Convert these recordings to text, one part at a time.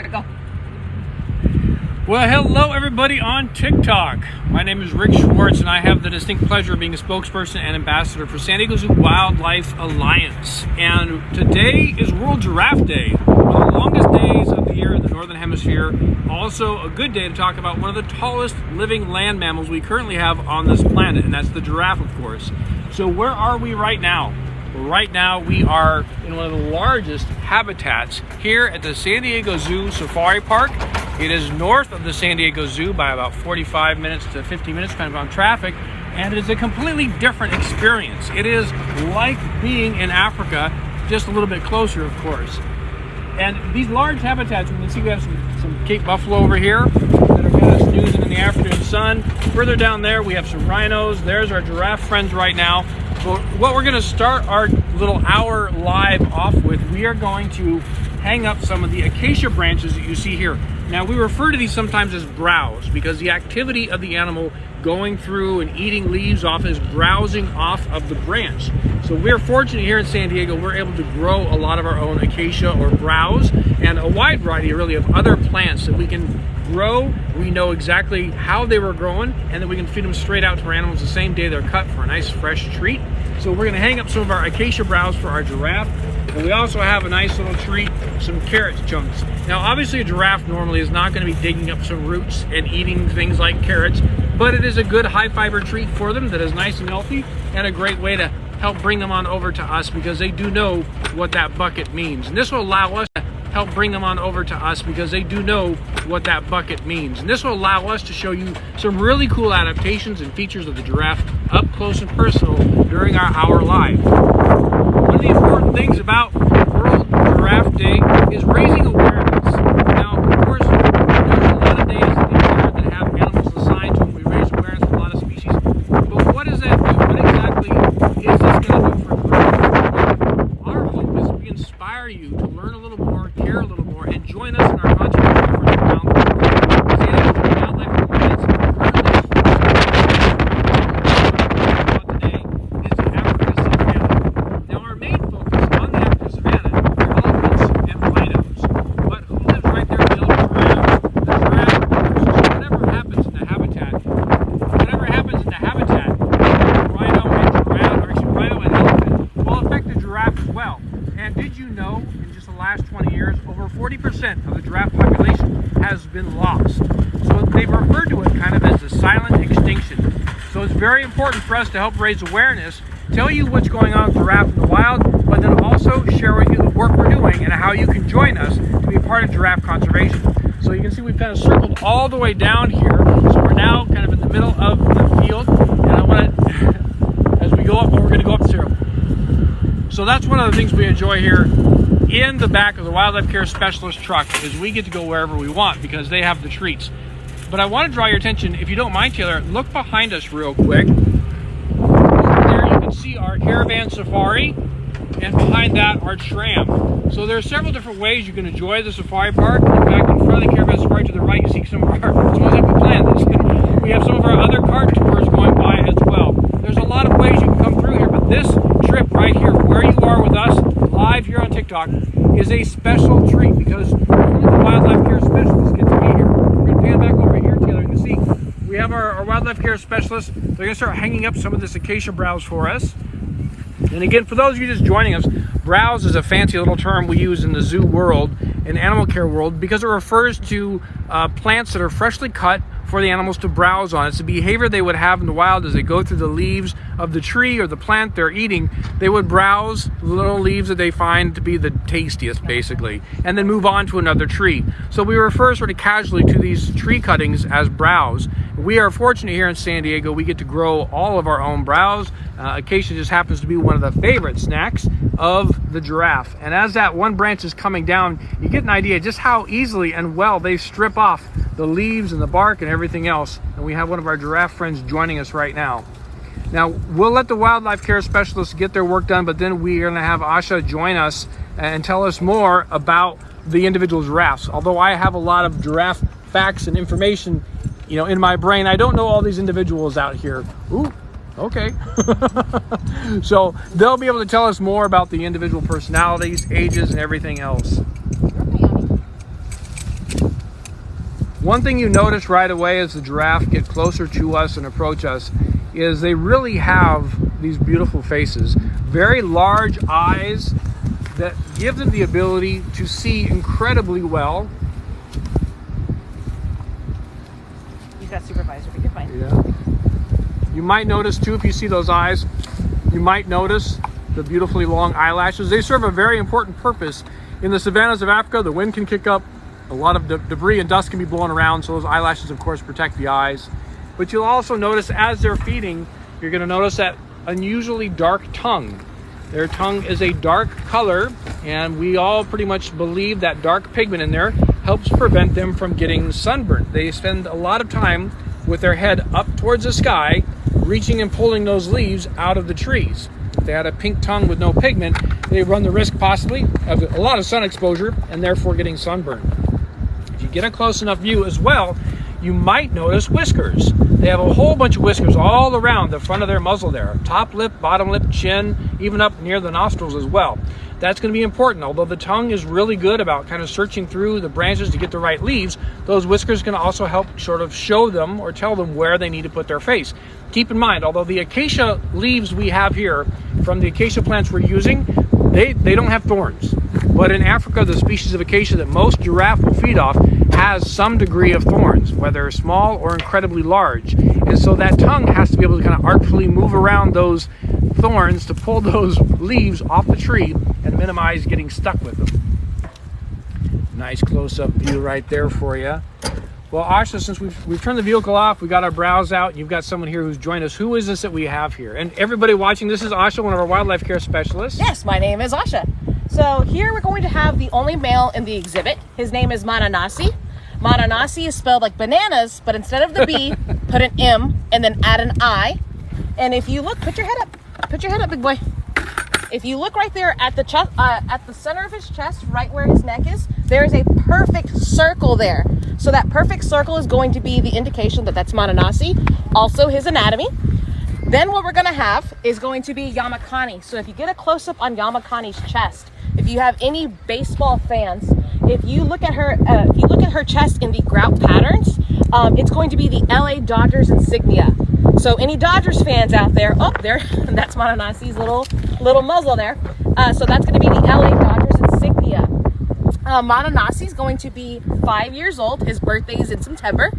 Go. Well, hello everybody on TikTok. My name is Rick Schwartz and I have the distinct pleasure of being a spokesperson and ambassador for San Diego Zoo Wildlife Alliance. And today is World Giraffe Day, one of the longest days of the year in the Northern Hemisphere. Also a good day to talk about one of the tallest living land mammals we currently have on this planet, and that's the giraffe, of course. So where are we right now? Well, right now we are in one of the largest habitats here at the San Diego Zoo Safari Park. It is north of the San Diego Zoo by about 45 minutes to 50 minutes, kind of on traffic, and it is a completely different experience. It is like being in Africa, just a little bit closer, of course. And these large habitats, you can see we have some Cape buffalo over here that are kind of snoozing in the afternoon sun. Further down there, we have some rhinos. There's our giraffe friends right now. But what we're going to start our little hour live off with, we are going to hang up some of the acacia branches that you see here. Now, we refer to these sometimes as browse because the activity of the animal going through and eating leaves off is browsing off of the branch. So we're fortunate here in San Diego, we're able to grow a lot of our own acacia or browse and a wide variety really of other plants that we can grow. We know exactly how they were growing, and then we can feed them straight out to our animals the same day they're cut for a nice fresh treat. So we're going to hang up some of our acacia browse for our giraffe. And we also have a nice little treat, some carrot chunks. Now, obviously a giraffe normally is not going to be digging up some roots and eating things like carrots, but it is a good high fiber treat for them that is nice and healthy and a great way to help bring them on over to us because they do know what that bucket means. And this will allow us to help bring them on over to us because they do know what that bucket means. And this will allow us to show you some really cool adaptations and features of the giraffe up close and personal during our hour live. One of the important things about World Giraffe Day is raising awareness. Now, of course, there's a lot of days in the year that have animals assigned to them. We raise awareness for a lot of species. But what does that do? What exactly is this going to do for giraffe? Our hope is we inspire you to learn a little more, care a little more, and join us in our conservation efforts around the world. San Diego Wildlife Alliance today is the Africa savanna. Now, our main focus on the Africa savanna are elephants and rhinos. But who lives right there in the elephant around? The giraffe, of course. So whatever happens in the habitat, rhino and elephant will affect the giraffe as well. And did you know, in just the last 20 years, over 40% of the giraffe population has been lost. So they've referred to it kind of as the silent extinction. So it's very important for us to help raise awareness, tell you what's going on with giraffe in the wild, but then also share with you the work we're doing and how you can join us to be a part of giraffe conservation. So you can see we've kind of circled all the way down here. So we're now kind of in the middle of the field. And I want to, as we go up, we're going to go up Cyril. So that's one of the things we enjoy here in the back of the Wildlife Care Specialist truck is we get to go wherever we want because they have the treats. But I want to draw your attention, if you don't mind, Taylor, look behind us real quick. Over there you can see our caravan safari, and behind that our tram. So there are several different ways you can enjoy the safari park. In fact, in front of the caravan safari to the right, you see some of our, it's almost like we planned this. We have some of our other cart tours going by as well. There's a lot of ways you can come through here, but this trip right here, where you are with us, live here on TikTok, is a special treat because only the Wildlife Care Specialists get to be here. We're going to pan back over here, Taylor. You can see we have our Wildlife Care Specialists. They're going to start hanging up some of this acacia browse for us. And again, for those of you just joining us, browse is a fancy little term we use in the zoo world, in animal care world, because it refers to plants that are freshly cut for the animals to browse on. It's the behavior they would have in the wild as they go through the leaves of the tree or the plant they're eating. They would browse little leaves that they find to be the tastiest, basically, and then move on to another tree. So we refer sort of casually to these tree cuttings as browse. We are fortunate here in San Diego, we get to grow all of our own browse. Acacia just happens to be one of the favorite snacks of the giraffe. And as that one branch is coming down, you get an idea just how easily and well they strip off the leaves and the bark and everything else. And we have one of our giraffe friends joining us right now. Now, we'll let the Wildlife Care Specialists get their work done, but then we are going to have Asha join us and tell us more about the individual giraffes. Although I have a lot of giraffe facts and information, in my brain, I don't know all these individuals out here. Ooh, okay. So they'll be able to tell us more about the individual personalities, ages, and everything else. One thing you notice right away as the giraffe get closer to us and approach us is they really have these beautiful faces, very large eyes that give them the ability to see incredibly well. You've got supervisor, but you're fine. Yeah. You might notice too, if you see those eyes, you might notice the beautifully long eyelashes. They serve a very important purpose. In the savannas of Africa, the wind can kick up, a lot of debris and dust can be blown around, so those eyelashes of course protect the eyes. But you'll also notice as they're feeding, you're going to notice that unusually dark tongue. Their tongue is a dark color, and we all pretty much believe that dark pigment in there helps prevent them from getting sunburned. They spend a lot of time with their head up towards the sky, reaching and pulling those leaves out of the trees. If they had a pink tongue with no pigment, they run the risk possibly of a lot of sun exposure and therefore getting sunburned. If you get a close enough view as well, you might notice whiskers. They have a whole bunch of whiskers all around the front of their muzzle there. Top lip, bottom lip, chin, even up near the nostrils as well. That's going to be important. Although the tongue is really good about kind of searching through the branches to get the right leaves, those whiskers can also help sort of show them or tell them where they need to put their face. Keep in mind, although the acacia leaves we have here from the acacia plants we're using, they don't have thorns. But in Africa, the species of acacia that most giraffe will feed off has some degree of thorns, whether small or incredibly large. And so that tongue has to be able to kind of artfully move around those thorns to pull those leaves off the tree and minimize getting stuck with them. Nice close-up view right there for you. Well, Asha, since we've turned the vehicle off, we got our browse out, and you've got someone here who's joined us. Who is this that we have here? And everybody watching, this is Asha, one of our wildlife care specialists. Yes, my name is Asha. So here we're going to have the only male in the exhibit. His name is Mananasi. Mananasi is spelled like bananas, but instead of the B, put an M and then add an I. And if you look, put your head up. Put your head up, big boy. If you look right there at the chest, at the center of his chest, right where his neck is, there is a perfect circle there. So that perfect circle is going to be the indication that that's Mananasi, also his anatomy. Then what we're going to have is going to be Yamakani. So if you get a close-up on Yamakani's chest, if you have any baseball fans, if you look at her chest in the grout patterns, it's going to be the LA Dodgers insignia. So any Dodgers fans out there, oh, there, that's Mananasi's little muzzle there. So that's going to be the LA Dodgers insignia. Mananasi's going to be 5 years old. His birthday is in September.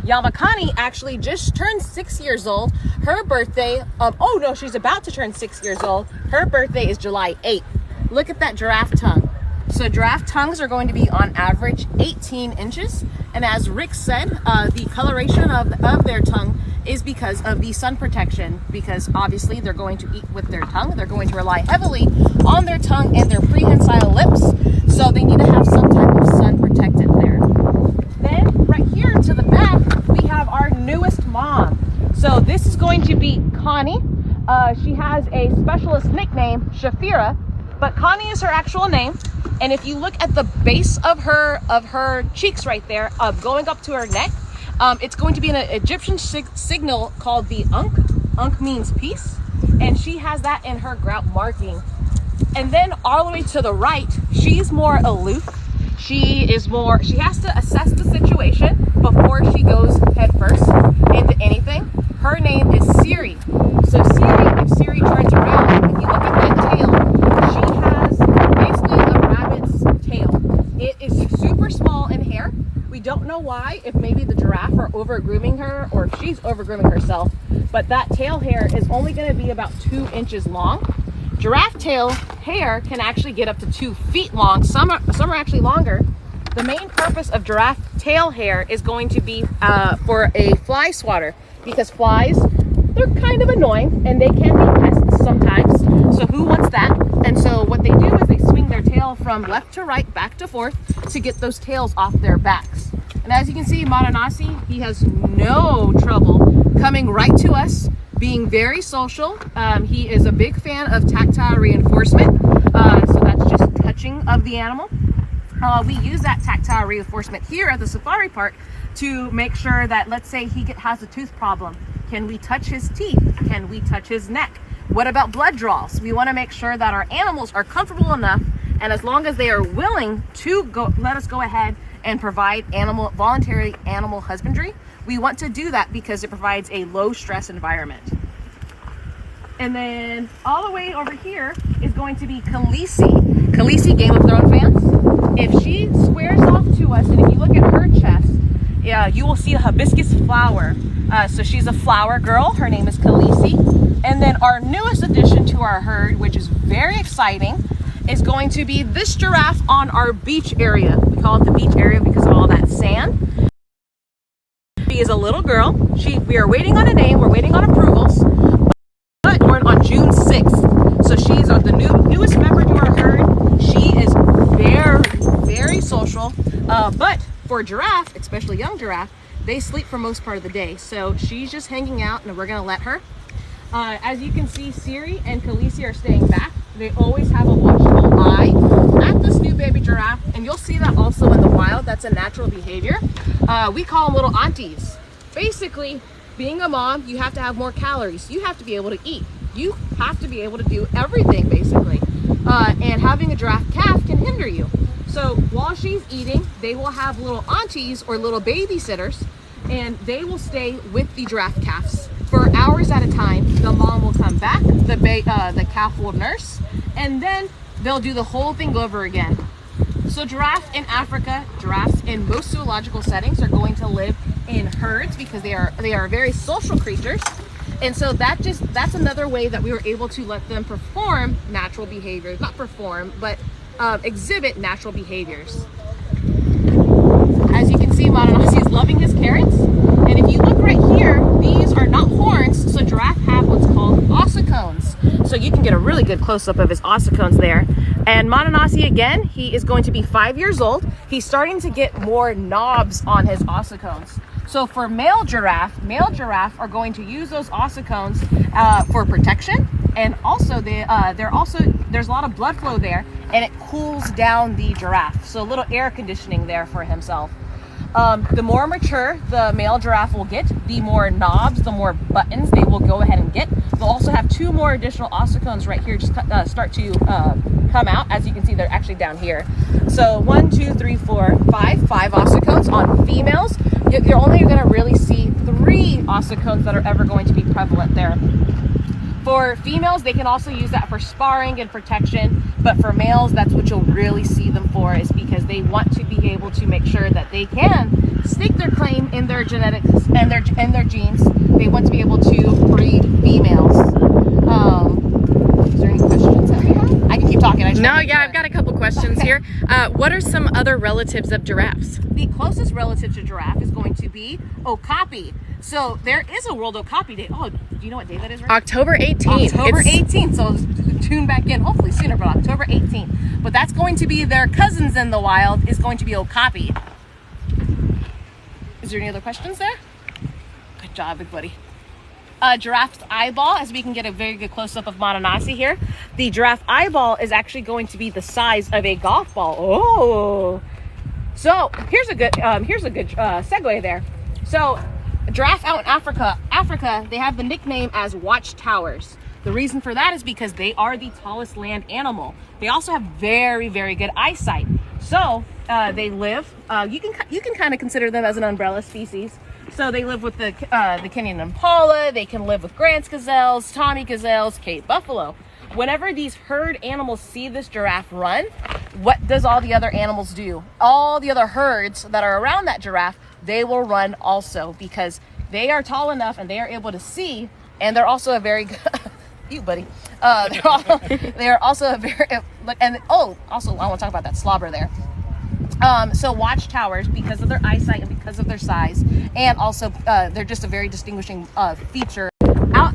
Yamakani actually just turned 6 years old. Her birthday, oh no, she's about to turn 6 years old. Her birthday is July 8th. Look at that giraffe tongue. So giraffe tongues are going to be on average 18 inches. And as Rick said, the coloration of their tongue is because of the sun protection, because obviously they're going to eat with their tongue. They're going to rely heavily on their tongue and their prehensile lips. So they need to have some type of sun protected there. Then right here to the back, we have our newest mom. So this is going to be Connie. She has a specialist nickname, Shafira, but Connie is her actual name. And if you look at the base of her cheeks right there, going up to her neck, it's going to be an Egyptian signal called the Ankh. Ankh means peace, and she has that in her grout marking. And then all the way to the right, she's more aloof. She has to assess the situation before she goes head first into anything. Her name is Siri. So Siri, if Siri turns around, if you look at that tail, she has basically a rabbit's tail. It is super small in hair. We don't know why, if maybe the giraffe are over grooming her or if she's over grooming herself, but that tail hair is only going to be about 2 inches long. Giraffe tail hair can actually get up to 2 feet long. Some are actually longer. The main purpose of giraffe tail hair is going to be for a fly swatter, because flies, they're kind of annoying and they can be pests sometimes. So who wants that? And so what they do is they swing their tail from left to right, back to forth to get those tails off their backs. And as you can see, Mananasi, he has no trouble coming right to us, being very social. He is a big fan of tactile reinforcement. So that's just touching of the animal. We use that tactile reinforcement here at the safari park to make sure that, let's say he has a tooth problem. Can we touch his teeth? Can we touch his neck? What about blood draws? We want to make sure that our animals are comfortable enough, and as long as they are willing to let us go ahead and provide voluntary animal husbandry. We want to do that because it provides a low stress environment. And then all the way over here is going to be Khaleesi. Khaleesi, Game of Thrones fans. If she squares off to us, and if you look at her chest, you will see a hibiscus flower. So she's a flower girl. Her name is Khaleesi. And then our newest addition to our herd, which is very exciting, is going to be this giraffe on our beach area. We call it the beach area because of all that sand. She is a little girl. We are waiting on a name. We're waiting on approvals. But born on June 6th. So she's the newest member to our herd. She is very, very social. But for a giraffe, especially young giraffe, they sleep for most part of the day. So she's just hanging out, and we're going to let her. As you can see, Siri and Khaleesi are staying back. They always have a watchful eye at this new baby giraffe, and you'll see that also in the wild. That's a natural behavior. We call them little aunties. Basically, being a mom, you have to have more calories. You have to be able to eat. You have to be able to do everything, basically. And having a giraffe calf can hinder you. So while she's eating, they will have little aunties or little babysitters, and they will stay with the giraffe calves for hours at a time. The mom will come back, the calf will nurse, and then they'll do the whole thing over again. So giraffe in Africa, giraffes in most zoological settings are going to live in herds because they are very social creatures. And so that's another way that we were able to let them perform natural behaviors, not perform, but exhibit natural behaviors. As you can see, Madanasi is loving his carrots. And if you look right here, these are not horns, so giraffe have what's called ossicones. So you can get a really good close-up of his ossicones there. And Madanasi, again, he is going to be 5 years old. He's starting to get more knobs on his ossicones. So for male giraffe are going to use those ossicones for protection. And also, there's a lot of blood flow there, and it cools down the giraffe. So a little air conditioning there for himself. The more mature the male giraffe will get, the more knobs, the more buttons they will go ahead and get. They'll also have 2 more additional ossicones right here just start to come out. As you can see, they're actually down here. So 1, 2, 3, 4, 5 ossicones on females. You're only going to really see 3 ossicones that are ever going to be prevalent there. For females, they can also use that for sparring and protection, but for males, that's what you'll really see them for, is because they want to be able to make sure that they can stake their claim in their genetics and their genes. They want to be able to breed females. Is there any questions that we have? I can keep talking. I've got a couple questions here. What are some other relatives of giraffes? The closest relative to giraffe is going to be okapi. So there is a World Okapi Day. Oh, do you know what day that is? Right? October 18th. October 18th. So tune back in, hopefully sooner, but October 18th. But that's going to be their cousins in the wild, is going to be okapi. Is there any other questions there? Good job, big buddy. Giraffe's eyeball, as we can get a very good close-up of Madanasi here. The giraffe eyeball is actually going to be the size of a golf ball. Oh, so here's a good segue there. So giraffe out in Africa, they have the nickname as watchtowers. The reason for that is because they are the tallest land animal. They also have very, very good eyesight. So they live. You can kind of consider them as an umbrella species. So they live with the Kenyan impala. They can live with Grant's gazelles, Tommy gazelles, Cape buffalo. Whenever these herd animals see this giraffe run, what does all the other animals do? All the other herds that are around that giraffe, they will run also, because they are tall enough and they are able to see, and they're also a very good you buddy. They're also a very also I want to talk about that slobber there. So watchtowers, because of their eyesight and because of their size, and also they're just a very distinguishing feature. Out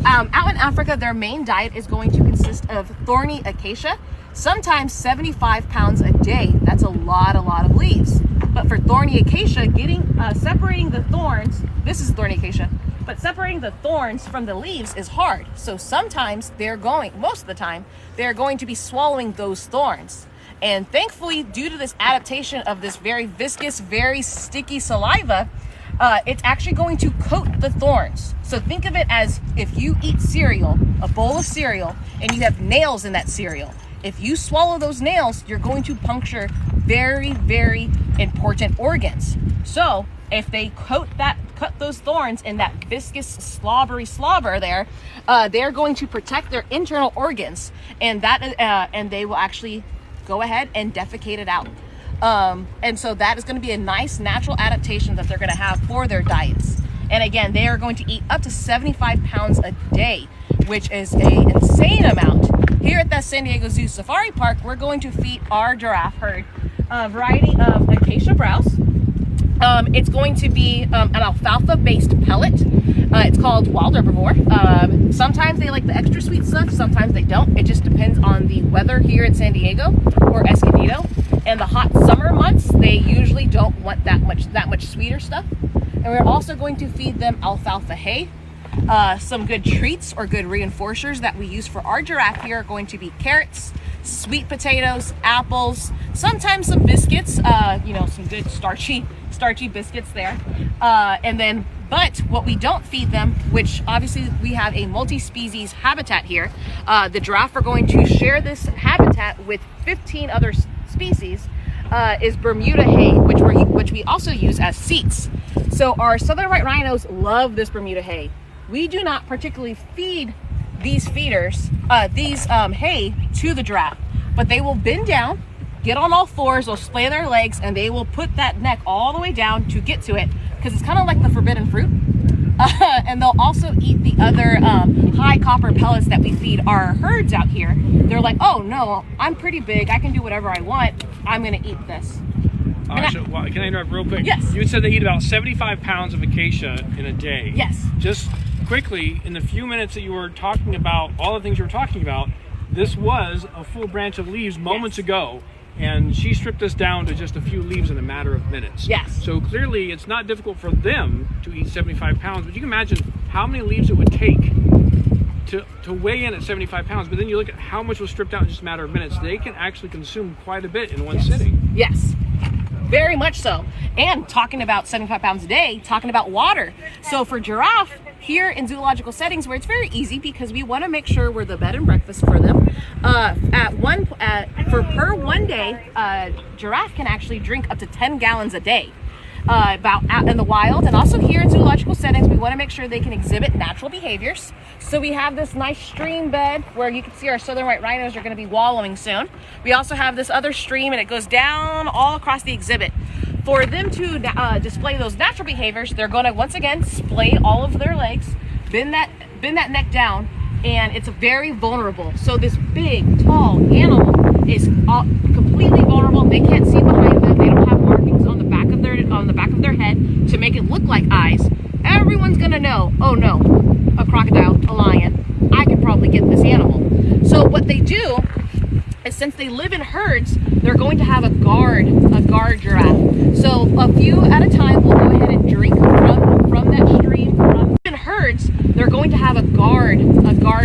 in Africa, their main diet is going to consist of thorny acacia, sometimes 75 pounds a day. That's a lot of leaves. But for thorny acacia, separating the thorns, this is thorny acacia, but separating the thorns from the leaves is hard. So sometimes most of the time, they're going to be swallowing those thorns. And thankfully, due to this adaptation of this very viscous, very sticky saliva, it's actually going to coat the thorns. So think of it as if you eat cereal, a bowl of cereal, and you have nails in that cereal. if you swallow those nails, you're going to puncture very, very important organs. So if they cut those thorns in that viscous slobbery slobber there, they're going to protect their internal organs, and they will actually go ahead and defecate it out. And so that is going to be a nice natural adaptation that they're going to have for their diets. And again, they are going to eat up to 75 pounds a day, which is an insane amount. Here at the San Diego Zoo Safari Park, we're going to feed our giraffe herd a variety of acacia browse. It's going to be an alfalfa-based pellet. It's called wild herbivore. Sometimes they like the extra sweet stuff, sometimes they don't. It just depends on the weather here in San Diego or Escondido. In the hot summer months, they usually don't want that much sweeter stuff. And we're also going to feed them alfalfa hay. Some good treats or good reinforcers that we use for our giraffe here are going to be carrots, sweet potatoes, apples, sometimes some biscuits, some good starchy biscuits there. But what we don't feed them, which obviously we have a multi-species habitat here, the giraffe are going to share this habitat with 15 other species, is Bermuda hay, which we also use as seats. So our southern white rhinos love this Bermuda hay. We do not particularly feed these feeders, hay to the giraffe, but they will bend down, get on all fours, they'll splay their legs, and they will put that neck all the way down to get to it, because it's kind of like the forbidden fruit. And they'll also eat the other high copper pellets that we feed our herds out here. They're like, oh no, I'm pretty big, I can do whatever I want, I'm gonna eat this. Can I interrupt real quick? Yes. You had said they eat about 75 pounds of acacia in a day. Yes. Just quickly, in the few minutes that you were talking about all the things you were talking about, this was a full branch of leaves moments ago, and she stripped us down to just a few leaves in a matter of minutes. Yes. So clearly it's not difficult for them to eat 75 pounds, but you can imagine how many leaves it would take to weigh in at 75 pounds, but then you look at how much was stripped out in just a matter of minutes. They can actually consume quite a bit in one sitting. Yes. Very much so. And talking about 75 pounds a day, talking about water. So for giraffe, here in zoological settings where it's very easy because we want to make sure we're the bed and breakfast for them, for per 1 day, giraffe can actually drink up to 10 gallons a day. About out in the wild, and also here in zoological settings, we want to make sure they can exhibit natural behaviors. So we have this nice stream bed where you can see our southern white rhinos are going to be wallowing soon. We also have this other stream, and it goes down all across the exhibit. For them to display those natural behaviors, they're going to once again splay all of their legs, bend that neck down, and it's very vulnerable. So this big, tall animal is completely vulnerable. They can't see behind them. They don't have markings on the back of their head to make it look like eyes. Everyone's gonna know, oh no, a crocodile, a lion, I could probably get this animal. So what they do is, since they live in herds, they're going to have a guard giraffe. So a few at a time will go ahead and drink from that stream. In herds, they're going to have a guard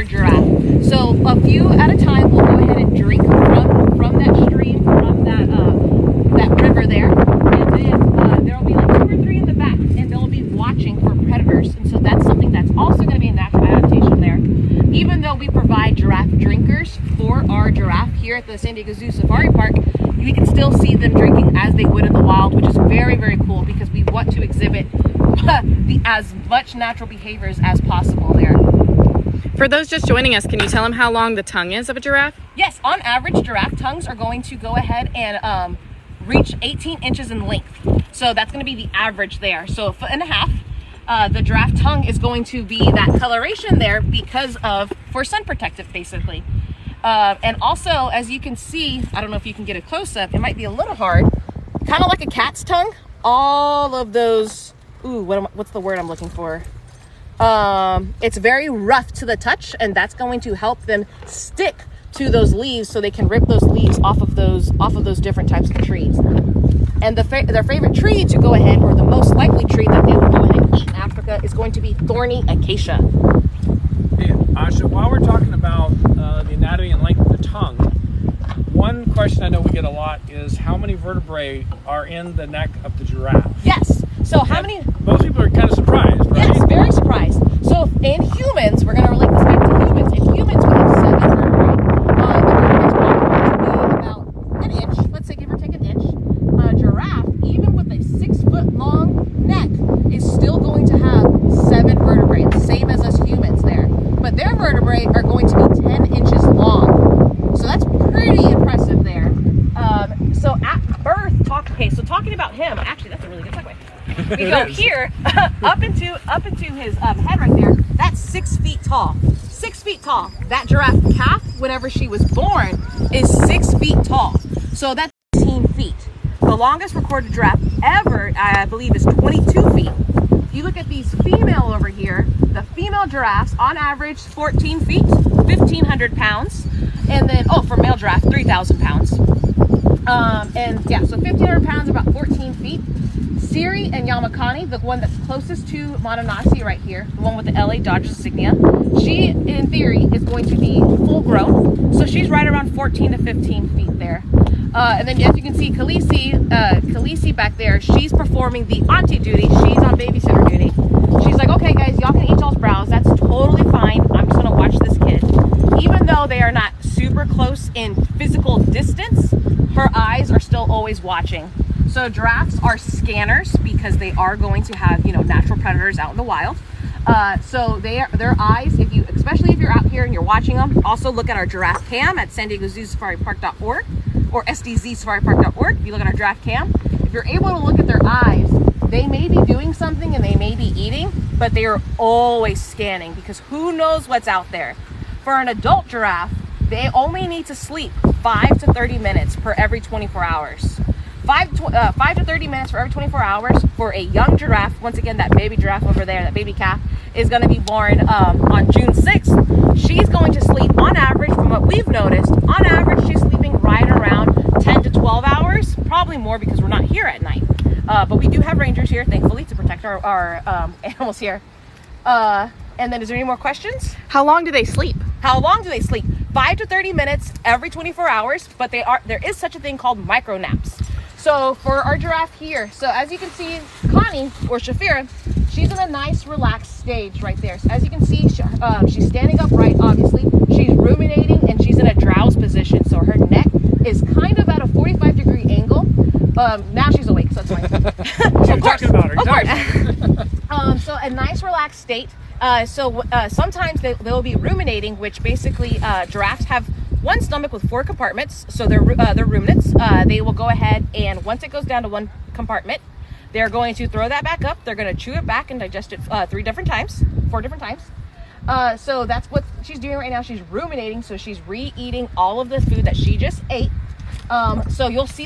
giraffe. So a few at a time will go ahead and drink from that stream, from that river there. And then there'll be like 2 or 3 in the back, and they'll be watching for predators. And so that's something that's also going to be a natural adaptation there. Even though we provide giraffe drinkers for our giraffe here at the San Diego Zoo Safari Park, we can still see them drinking as they would in the wild, which is very, very cool because we want to exhibit as much natural behaviors as possible there. For those just joining us, can you tell them how long the tongue is of a giraffe? Yes, on average, giraffe tongues are going to go ahead and reach 18 inches in length. So that's going to be the average there. So 1.5 feet. The giraffe tongue is going to be that coloration there for sun protective, basically. And also, as you can see, I don't know if you can get a close-up, it might be a little hard, kind of like a cat's tongue. All of those, what's the word I'm looking for? It's very rough to the touch, and that's going to help them stick to those leaves so they can rip those leaves off of those different types of trees. And their favorite tree to go ahead, or the most likely tree that they will go ahead and eat in Africa, is going to be thorny acacia. Hey, Asha, while we're talking about the anatomy and length of the tongue, one question I know we get a lot is how many vertebrae are in the neck of the giraffe? Yes. So how many? Most people are kind of surprised, right? Yes, very surprised. So in humans, we're going to relate this back to humans. In humans, we have 7 vertebrae. The vertebrae We go here up into his head right there. That's 6 feet tall. 6 feet tall. That giraffe calf, whenever she was born, is 6 feet tall. So that's 18 feet. The longest recorded giraffe ever, I believe, is 22 feet. You look at these female over here, the female giraffes, on average, 14 feet, 1,500 pounds. And then, for male giraffe, 3,000 pounds. And yeah, so 1,500 pounds, about 14 feet. Siri and Yamakani, the one that's closest to Mananasi right here, the one with the LA Dodgers insignia, she, in theory, is going to be full grown. So she's right around 14 to 15 feet there. And then as you can see, Khaleesi back there, she's performing the auntie duty. She's on babysitter duty. She's like, okay guys, y'all can eat y'all's browse. That's totally fine. I'm just gonna watch this kid. Even though they are not super close in physical distance, her eyes are still always watching. So giraffes are scanners because they are going to have, natural predators out in the wild. So their eyes, especially if you're out here and you're watching them, also look at our giraffe cam at San Diego Zoo Safari Park.org or SDZSafariPark.org. If you look at our giraffe cam, if you're able to look at their eyes, they may be doing something and they may be eating, but they are always scanning because who knows what's out there. For an adult giraffe, they only need to sleep 5 to 30 minutes per every 24 hours. 5 to 30 minutes for every 24 hours for a young giraffe. Once again, that baby giraffe over there, that baby calf, is going to be born on June 6th. She's going to sleep on average, from what we've noticed, on average she's sleeping right around 10 to 12 hours, probably more because we're not here at night. But we do have rangers here, thankfully, to protect our animals here. And then is there any more questions? How long do they sleep? How long do they sleep? 5 to 30 minutes every 24 hours, but there is such a thing called micro naps. So for our giraffe here, so as you can see, Connie, or Shafira, she's in a nice relaxed stage right there. So as you can see, she's standing upright, obviously. She's ruminating and she's in a drowse position. So her neck is kind of at a 45-degree angle. Now she's awake, so it's fine. Of course. Talking about her. So a nice relaxed state. Sometimes they'll be ruminating, which basically giraffes have one stomach with 4 compartments, so they're ruminants. They will go ahead and once it goes down to one compartment, they're going to throw that back up. They're going to chew it back and digest it 4 different times. So that's what she's doing right now. She's ruminating, so she's re-eating all of the food that she just ate. So you'll see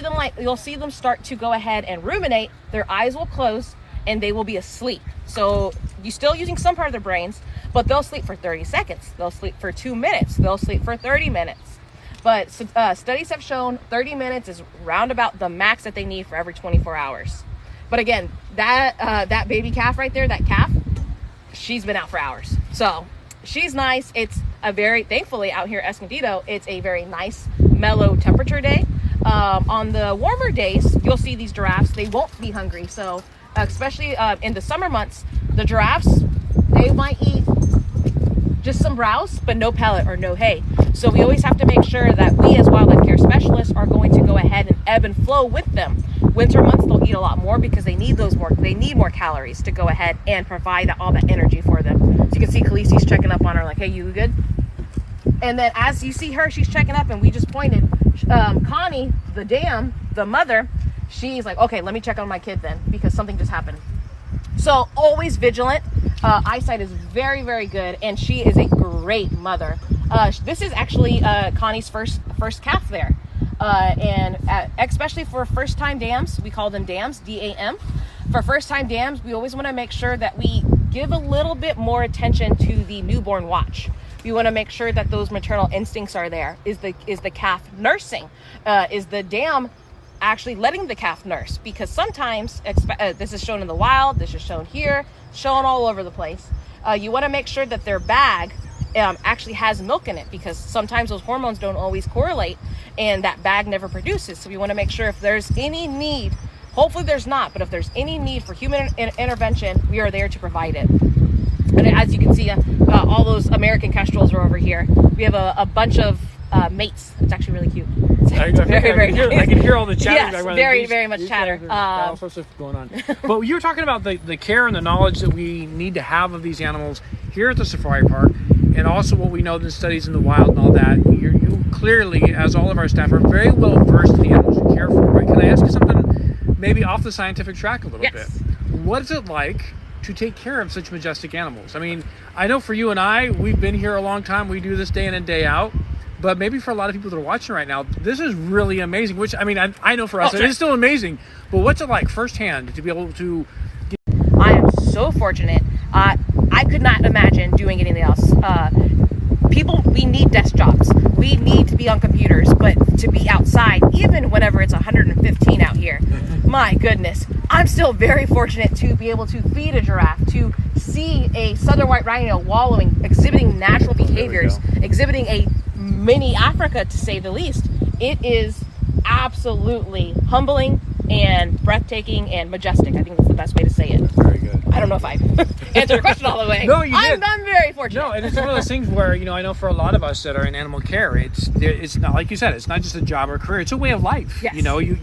them start to go ahead and ruminate. Their eyes will close and they will be asleep. So you're still using some part of their brains, but they'll sleep for 30 seconds. They'll sleep for 2 minutes. They'll sleep for 30 minutes. But studies have shown 30 minutes is round about the max that they need for every 24 hours. But again, that baby calf right there, that calf, she's been out for hours. So she's nice. It's thankfully out here at Escondido, it's a very nice, mellow temperature day. On the warmer days, you'll see these giraffes, they won't be hungry. So especially in the summer months, the giraffes, they might eat just some browse, but no pellet or no hay. So we always have to make sure that we as wildlife care specialists are going to go ahead and ebb and flow with them. Winter months, they'll eat a lot more because they need more calories to go ahead and provide all that energy for them. So you can see Khaleesi's checking up on her like, hey, you good? And then as you see her, she's checking up, and we just pointed. Connie, the mother, she's like, okay, let me check on my kid then, because something just happened. So always vigilant. Eyesight is very, very good, and she is a great mother. This is actually Connie's first calf there. And especially for first-time dams, we call them dams, D-A-M. For first-time dams, we always want to make sure that we give a little bit more attention to the newborn watch. We want to make sure that those maternal instincts are there. Is the calf nursing? Is the dam actually letting the calf nurse? Because sometimes, this is shown in the wild, this is shown here, shown all over the place. You want to make sure that their bag actually has milk in it, because sometimes those hormones don't always correlate and that bag never produces. So we want to make sure if there's any need, hopefully there's not, but if there's any need for human intervention, we are there to provide it. And as you can see, all those American kestrels are over here. We have a bunch of mates. It's actually really cute. I can hear all the chatter. Yes, very much chatter. All sorts of stuff going on. But you were talking about the care and the knowledge that we need to have of these animals here at the safari park, and also what we know in the studies in the wild and all that. You clearly, as all of our staff, are very well versed in the animals you care for. Right? Can I ask you something maybe off the scientific track a little bit? what is it like to take care of such majestic animals? I mean, I know for you and I, we've been here a long time. We do this day in and day out. But maybe for a lot of people that are watching right now, this is really amazing. Which, I mean, I know for us, it is still amazing. But what's it like firsthand to be able to... I am so fortunate. I could not imagine doing anything else. People, we need desk jobs. We need to be on computers, but to be outside, even whenever it's 115 out here, my goodness, I'm still very fortunate to be able to feed a giraffe, to see a southern white rhino wallowing, exhibiting natural behaviors, exhibiting a mini Africa, to say the least. It is absolutely humbling and breathtaking and majestic. I think that's the best way to say it. Very good. I don't know if I answered the question all the way. No, you did. I'm very fortunate. No, and it's one of those things where, you know, I know for a lot of us that are in animal care, it's not, like you said, it's not just a job or a career, it's a way of life. Yes. You know, you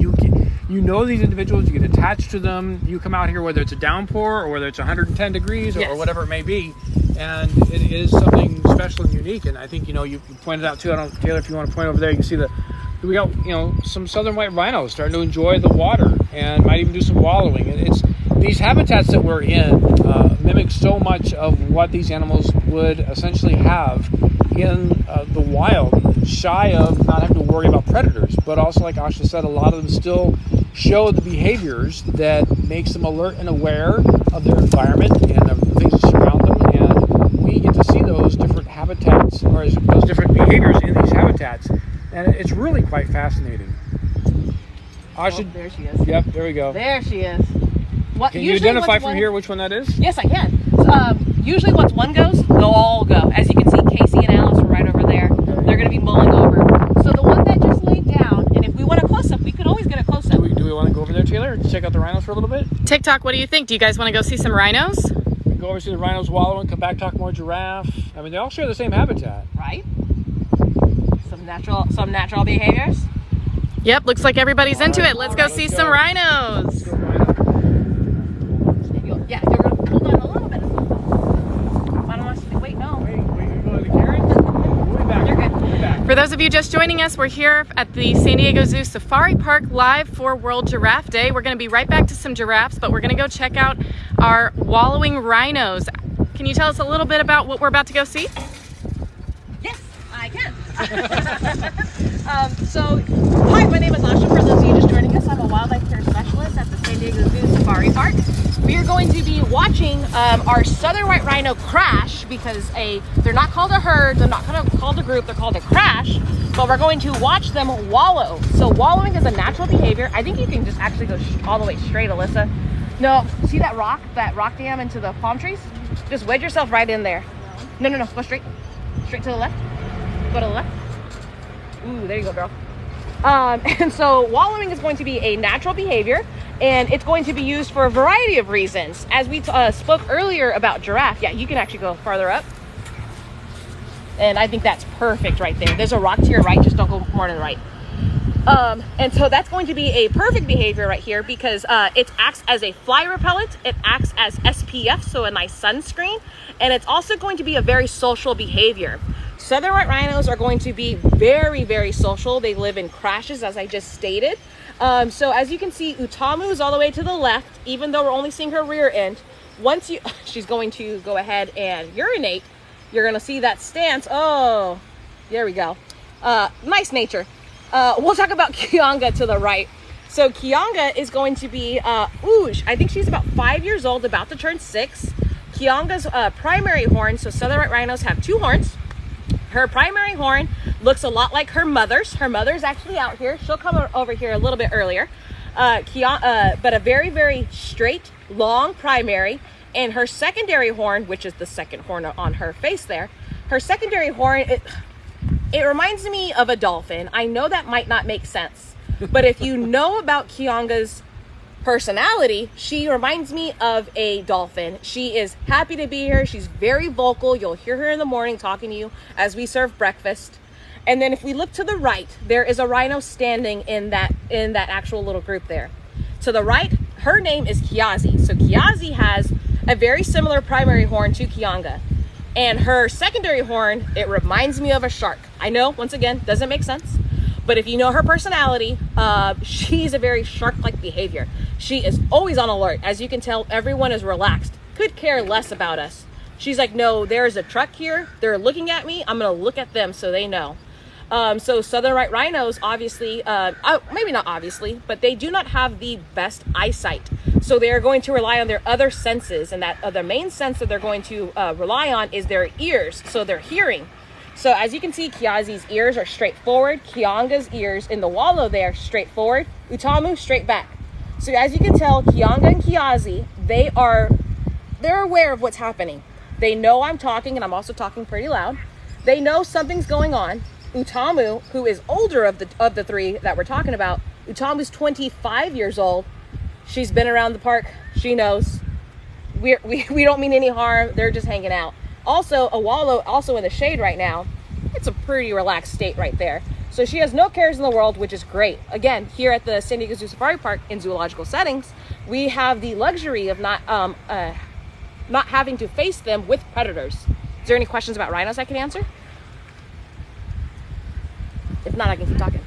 know these individuals, you get attached to them, you come out here whether it's a downpour or whether it's 110 degrees or whatever it may be, and it is something special and unique. And I think, you know, you pointed out too, I don't know, Taylor, if you want to point over there, you can see we got, you know, some southern white rhinos starting to enjoy the water and might even do some wallowing. And it's these habitats that we're in mimic so much of what these animals would essentially have in the wild, shy of not having to worry about predators. But also, like Asha said, a lot of them still show the behaviors that makes them alert and aware of their environment and of the things that surround them. And we get to see those different habitats, or those different behaviors in these habitats. And it's really quite fascinating. Asha, there she is. Yep, there we go. There she is. Can you identify from here which one that is? Yes, I can. Usually once one goes, they'll all go. As you can see, Casey and Alice are right over there. They're going to be mulling over. So the one that just laid down, and if we want a close-up, we could always get a close-up. Do we want to go over there, Taylor, and check out the rhinos for a little bit? TikTok, what do you think? Do you guys want to go see some rhinos? We can go over see the rhinos wallowing, come back, talk more giraffe. I mean, they all share the same habitat. Right? Some natural behaviors. Yep, looks like everybody's into it. Let's go see some rhinos. Yeah, you're going to pull down a little bit. I don't want to wait, no. Wait, you're going to Karen? We'll be back. You're good. We'll be back. For those of you just joining us, we're here at the San Diego Zoo Safari Park live for World Giraffe Day. We're going to be right back to some giraffes, but we're going to go check out our wallowing rhinos. Can you tell us a little bit about what we're about to go see? Yes, I can. Hi, my name is Asha. For those of you just joining us, I'm a wildlife care specialist at the San Diego Zoo Safari Park. We are going to be watching our southern white rhino crash, because they're not called a herd, they're not called a group, they're called a crash, but we're going to watch them wallow. So wallowing is a natural behavior. I think you can just actually go all the way straight, Alyssa. No, see that rock dam into the palm trees? Just wedge yourself right in there. No, go straight. Straight to the left. Go to the left. Ooh, there you go, girl. And so wallowing is going to be a natural behavior, and it's going to be used for a variety of reasons. As we spoke earlier about giraffe, yeah, you can actually go farther up. And I think that's perfect right there. There's a rock to your right, just don't go more to the right. And so that's going to be a perfect behavior right here, because it acts as a fly repellent, it acts as SPF, so a nice sunscreen, and it's also going to be a very social behavior. Southern white rhinos are going to be very, very social. They live in crashes, as I just stated. So as you can see, Utamu is all the way to the left, even though we're only seeing her rear end. She's going to go ahead and urinate. You're going to see that stance. Oh, there we go. Nice nature. We'll talk about Kianga to the right. So Kianga is going to be, I think she's about 5 years old, about to turn 6. Kianga's primary horn, so southern white rhinos have 2 horns. Her primary horn looks a lot like her mother's. Her mother's actually out here. She'll come over here a little bit earlier. But a very, very straight, long primary. And her secondary horn, which is the second horn on her face there, her secondary horn, it reminds me of a dolphin. I know that might not make sense, but if you know about Kianga's personality, she reminds me of a dolphin. She is happy to be here. She's very vocal. You'll hear her in the morning talking to you as we serve breakfast. And then if we look to the right, there is a rhino standing in that actual little group there. To the right, her name is Kiazi. So Kiazi has a very similar primary horn to Kianga. And her secondary horn, it reminds me of a shark. I know, once again, doesn't make sense. But if you know her personality, she's a very shark-like behavior. She is always on alert. As you can tell, everyone is relaxed. Could care less about us. She's like, no, there's a truck here. They're looking at me. I'm going to look at them so they know. So southern white rhinos, obviously, maybe not obviously, but they do not have the best eyesight. So they are going to rely on their other senses, and that other main sense that they're going to rely on is their ears, so their hearing. So as you can see, Kiazi's ears are straight forward. Kianga's ears in the wallow there, straight forward. Utamu, straight back. So as you can tell, Kianga and Kiazi, they're aware of what's happening. They know I'm talking, and I'm also talking pretty loud. They know something's going on. Utamu, who is older of the three that we're talking about, Utamu's 25 years old. She's been around the park. She knows. We don't mean any harm. They're just hanging out. Also, a wallow, also in the shade right now. It's a pretty relaxed state right there. So she has no cares in the world, which is great. Again, here at the San Diego Zoo Safari Park in zoological settings, we have the luxury of not having to face them with predators. Is there any questions about rhinos I can answer? If not, I can keep talking.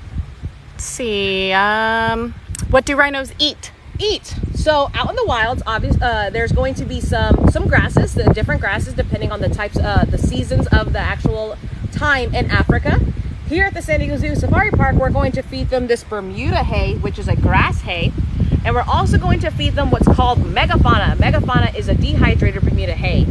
Let's see. What do rhinos eat? So out in the wilds, there's going to be some grasses, the different grasses depending on the types, the seasons of the actual time in Africa. Here at the San Diego Zoo Safari Park, we're going to feed them this Bermuda hay, which is a grass hay. And we're also going to feed them what's called megafauna. Megafauna is a dehydrated Bermuda hay.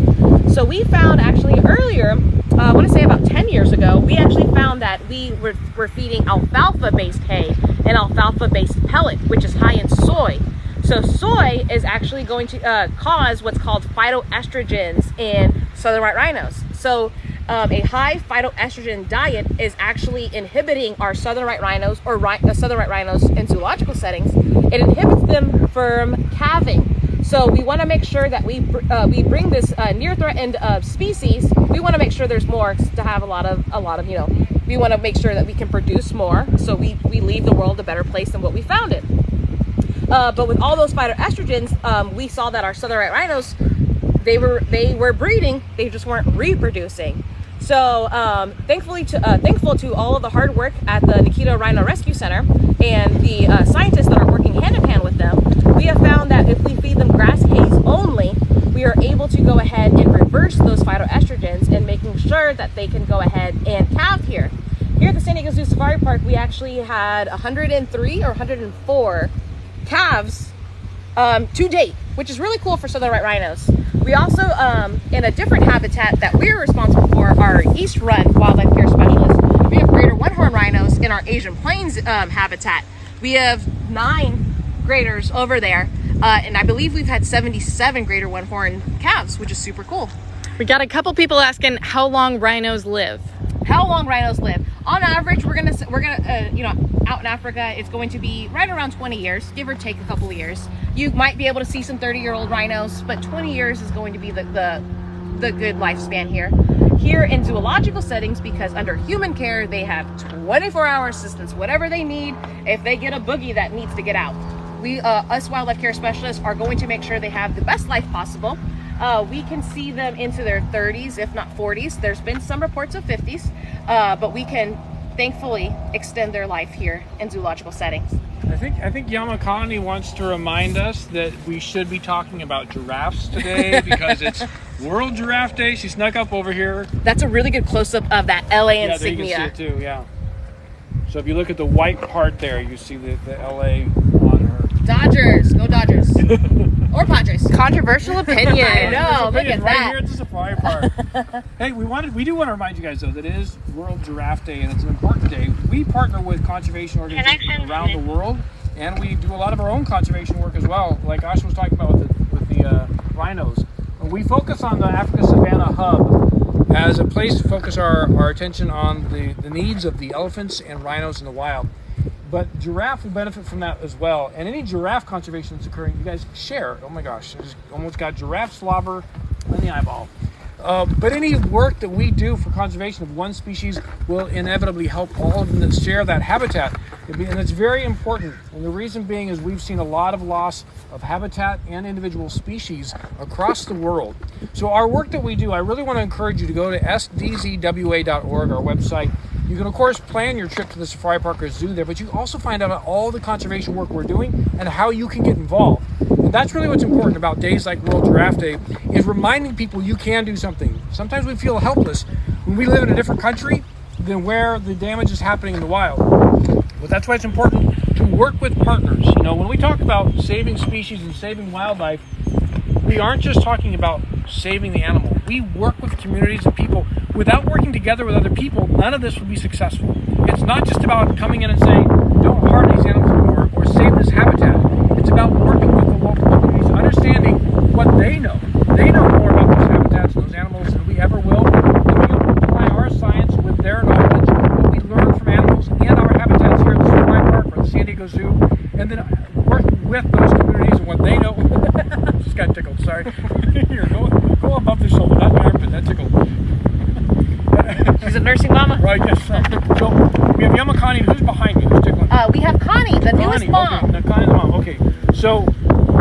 So we found actually earlier, I want to say about 10 years ago, we actually found that we were feeding alfalfa-based hay and alfalfa-based pellet, which is high in soy. So soy is actually going to cause what's called phytoestrogens in southern white rhinos. So a high phytoestrogen diet is actually inhibiting our southern white rhinos, or southern white rhinos in zoological settings. It inhibits them from calving. So we want to make sure that we bring this near threatened species. We want to make sure there's more to have a lot of we want to make sure that we can produce more, so we leave the world a better place than what we found it. But with all those phytoestrogens, we saw that our southern white rhinos, they were breeding, they just weren't reproducing. So thankful to all of the hard work at the Nikita Rhino Rescue Center and the scientists that are working hand in hand with them, we have found that if we feed them grass hays only, we are able to go ahead and reverse those phytoestrogens and making sure that they can go ahead and calve here. Here at the San Diego Zoo Safari Park, we actually had 103 or 104 calves to date, which is really cool for southern white rhinos. We also, in a different habitat that we're responsible for, our East Run Wildlife Care Specialists, we have greater one-horn rhinos in our Asian Plains habitat. We have 9 graders over there, and I believe we've had 77 greater one-horn calves, which is super cool. We got a couple people asking how long rhinos live. How long rhinos live? On average, we're gonna out in Africa, it's going to be right around 20 years, give or take a couple of years. You might be able to see some 30-year-old rhinos, but 20 years is going to be the good lifespan here. Here in zoological settings, because under human care, they have 24-hour assistance, whatever they need. If they get a boogie that needs to get out, we, us wildlife care specialists, are going to make sure they have the best life possible. We can see them into their 30s, if not 40s. There's been some reports of 50s, but we can thankfully extend their life here in zoological settings. I think Yamakani wants to remind us that we should be talking about giraffes today because it's World Giraffe Day. She snuck up over here. That's a really good close-up of that LA insignia. Yeah, there you can see it too, yeah. So if you look at the white part there, you see the LA on her. Dodgers, go Dodgers. Or Padres. Controversial opinion. I know, look at right that. Here at the safari park. Hey, we do want to remind you guys though that it is World Giraffe Day and it's an important day. We partner with conservation organizations around the world, and we do a lot of our own conservation work as well. Like Asha was talking about with the rhinos. We focus on the Africa Savannah Hub as a place to focus our attention on the needs of the elephants and rhinos in the wild. But giraffe will benefit from that as well. And any giraffe conservation that's occurring, you guys share. Oh my gosh, it's almost got giraffe slobber on the eyeball. But any work that we do for conservation of one species will inevitably help all of them that share that habitat. And it's very important. And the reason being is we've seen a lot of loss of habitat and individual species across the world. So our work that we do, I really want to encourage you to go to sdzwa.org, our website. You can, of course, plan your trip to the safari park or zoo there, but you also find out about all the conservation work we're doing and how you can get involved. And that's really what's important about days like World Giraffe Day, is reminding people you can do something. Sometimes we feel helpless when we live in a different country than where the damage is happening in the wild. But that's why it's important to work with partners. You know, when we talk about saving species and saving wildlife, we aren't just talking about saving the animal. We work with communities and people. Without working together with other people, none of this would be successful. It's not just about coming in and saying, don't harm these animals anymore or save this habitat. It's about working with the local communities, understanding what they know. They know more about those habitats and those animals than we ever will. And we apply our science with their knowledge, what we learn from animals and our habitats here at the Safari Park or the San Diego Zoo, and then work with those communities and what they know. Just got tickled, sorry. Here, go above the shoulder, not my armpit, that tickled. She's a nursing mama. Right, yes. So we have Yamakani. Who's behind me? Who's tickling? We have Connie, the newest mom. Okay, Connie, the mom. Okay. So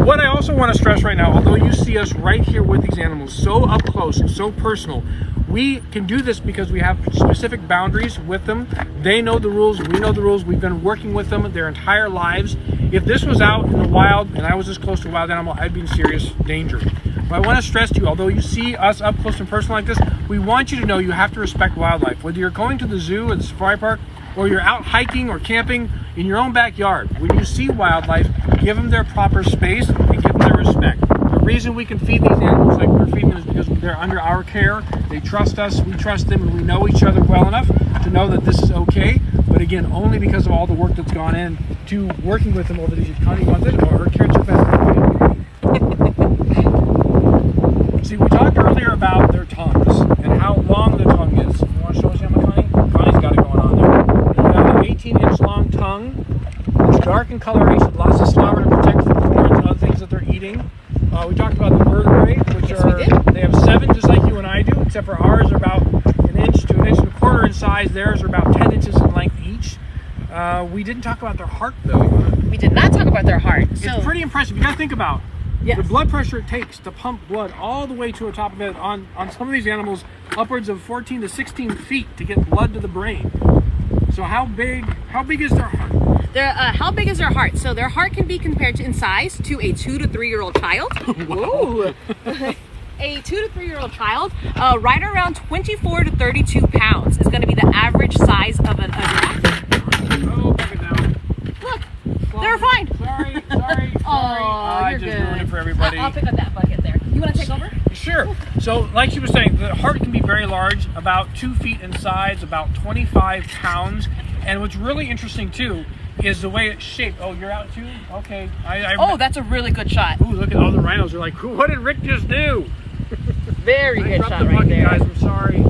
what I also want to stress right now, although you see us right here with these animals so up close and so personal, we can do this because we have specific boundaries with them. They know the rules. We know the rules. We've been working with them their entire lives. If this was out in the wild and I was this close to a wild animal, I'd be in serious danger. But I want to stress to you, although you see us up close and personal like this, we want you to know you have to respect wildlife. Whether you're going to the zoo or the safari park, or you're out hiking or camping in your own backyard, when you see wildlife, give them their proper space and give them their respect. The reason we can feed these animals like we're feeding them is because they're under our care. They trust us, we trust them, and we know each other well enough to know that this is okay. But again, only because of all the work that's gone in to working with them over these years. Connie wants it, or her carrots are fast. See, we talked earlier about their tongues and how long the tongue is. You want to show us, Emma, Connie? Connie's got it going on there. They have an 18-inch long tongue. It's dark in coloration, lots of slobber to protect from thorns and other things that they're eating. We talked about the vertebrae, which they have 7 just like you and I do, except for ours are about an inch to an inch and a quarter in size. Theirs are about 10 inches in length each. We didn't talk about their heart, though. We did not talk about their heart. It's pretty impressive. You got to think about the blood pressure it takes to pump blood all the way to the top of it on some of these animals, upwards of 14 to 16 feet to get blood to the brain. So how big is their heart? How big is their heart? So their heart can be compared in size to a 2 to 3 year old child. Wow. A 2 to 3 year old child, right around 24 to 32 pounds is going to be the average size of a giraffe. Oh, back it down. Look, they're fine. Sorry. I just ruined it for everybody. I'll pick up that bucket there. You want to take over? Sure. So, like she was saying, the heart can be very large, about 2 feet in size, about 25 pounds. And what's really interesting too is the way it's shaped. Oh, you're out too? Okay. That's a really good shot. Ooh, look at all the rhinos. They're like, what did Rick just do? Very good shot right bucket, there. Guys, I'm sorry.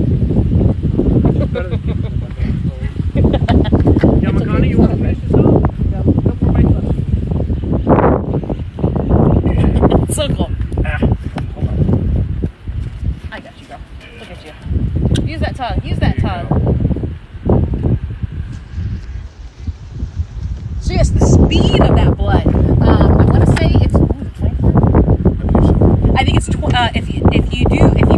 Yamakani, you want to finish this off? So cool. Hold on. I got you, girl. Look at you. Use that tongue. Use that tongue. So yes, the speed of that blood. I want to say it's 24. I think it's if you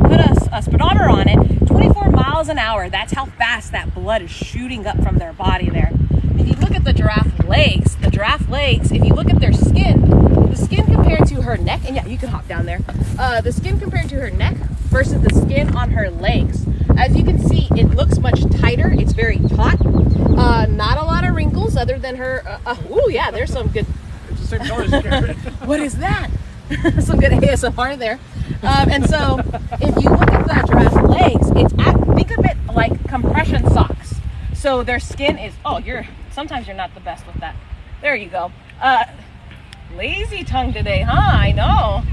put a speedometer on it, 24 miles an hour. That's how fast that blood is shooting up from their body there. If you look at the giraffe legs, if you look at their skin, the skin compared to her neck, and yeah, you can hop down there. The skin compared to her neck versus the skin on her legs. As you can see, it looks much tighter. It's very taut. Not a lot of wrinkles other than her. Oh yeah, there's some good. It's the same color as the carrot. What is that? Some good ASMR there. And so, if you look at the giraffe legs, think of it like compression socks. So their skin is. Sometimes you're not the best with that. There you go. Lazy tongue today, huh? I know.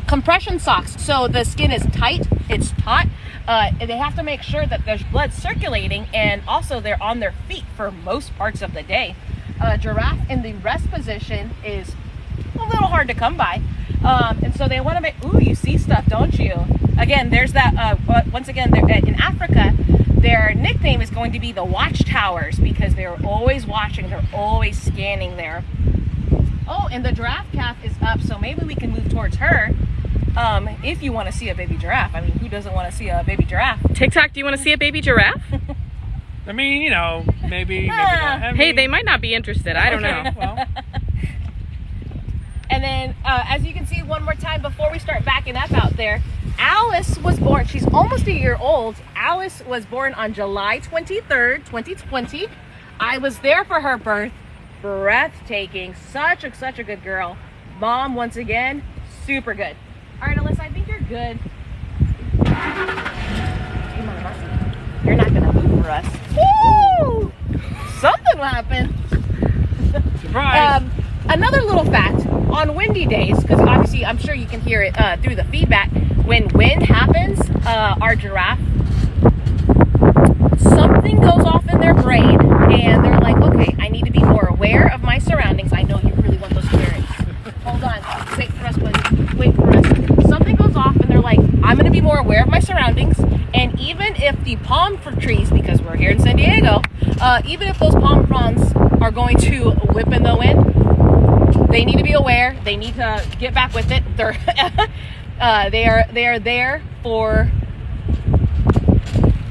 Compression socks. So the skin is tight. It's taut. They have to make sure that there's blood circulating, and also they're on their feet for most parts of the day. Giraffe in the rest position is a little hard to come by. And so they want to make, you see stuff, don't you? Again, there's that, once again, in Africa, their nickname is going to be the watchtowers because they're always watching, they're always scanning there. Oh, and the giraffe calf is up, so maybe we can move towards her. If you want to see a baby giraffe. I mean, who doesn't want to see a baby giraffe? TikTok, do you want to see a baby giraffe? I mean, you know, maybe not. I mean, Hey, they might not be interested. I don't know. Well, And then, as you can see one more time before we start backing up out there, Alice was born, she's almost a year old. Alice was born on July 23rd, 2020. I was there for her birth. Breathtaking. Such a good girl. Mom, once again, super good. All right, Alyssa, I think you're good. Hey, Mama, you're not going to move for us. Woo! Something happened. surprise. Another little fact, on windy days, because obviously I'm sure you can hear it through the feedback, when wind happens, our giraffe, something goes off in their brain and they're like, okay, I need to be more aware of my surroundings. I know you really want those clearings. Hold on, wait for us, buddy, wait for us. Something goes off and they're like, I'm going to be more aware of my surroundings. And even if the palm trees, because we're here in San Diego, even if those palm fronds are going to whip in the wind, they need to be aware. They need to get back with it. They're they are there for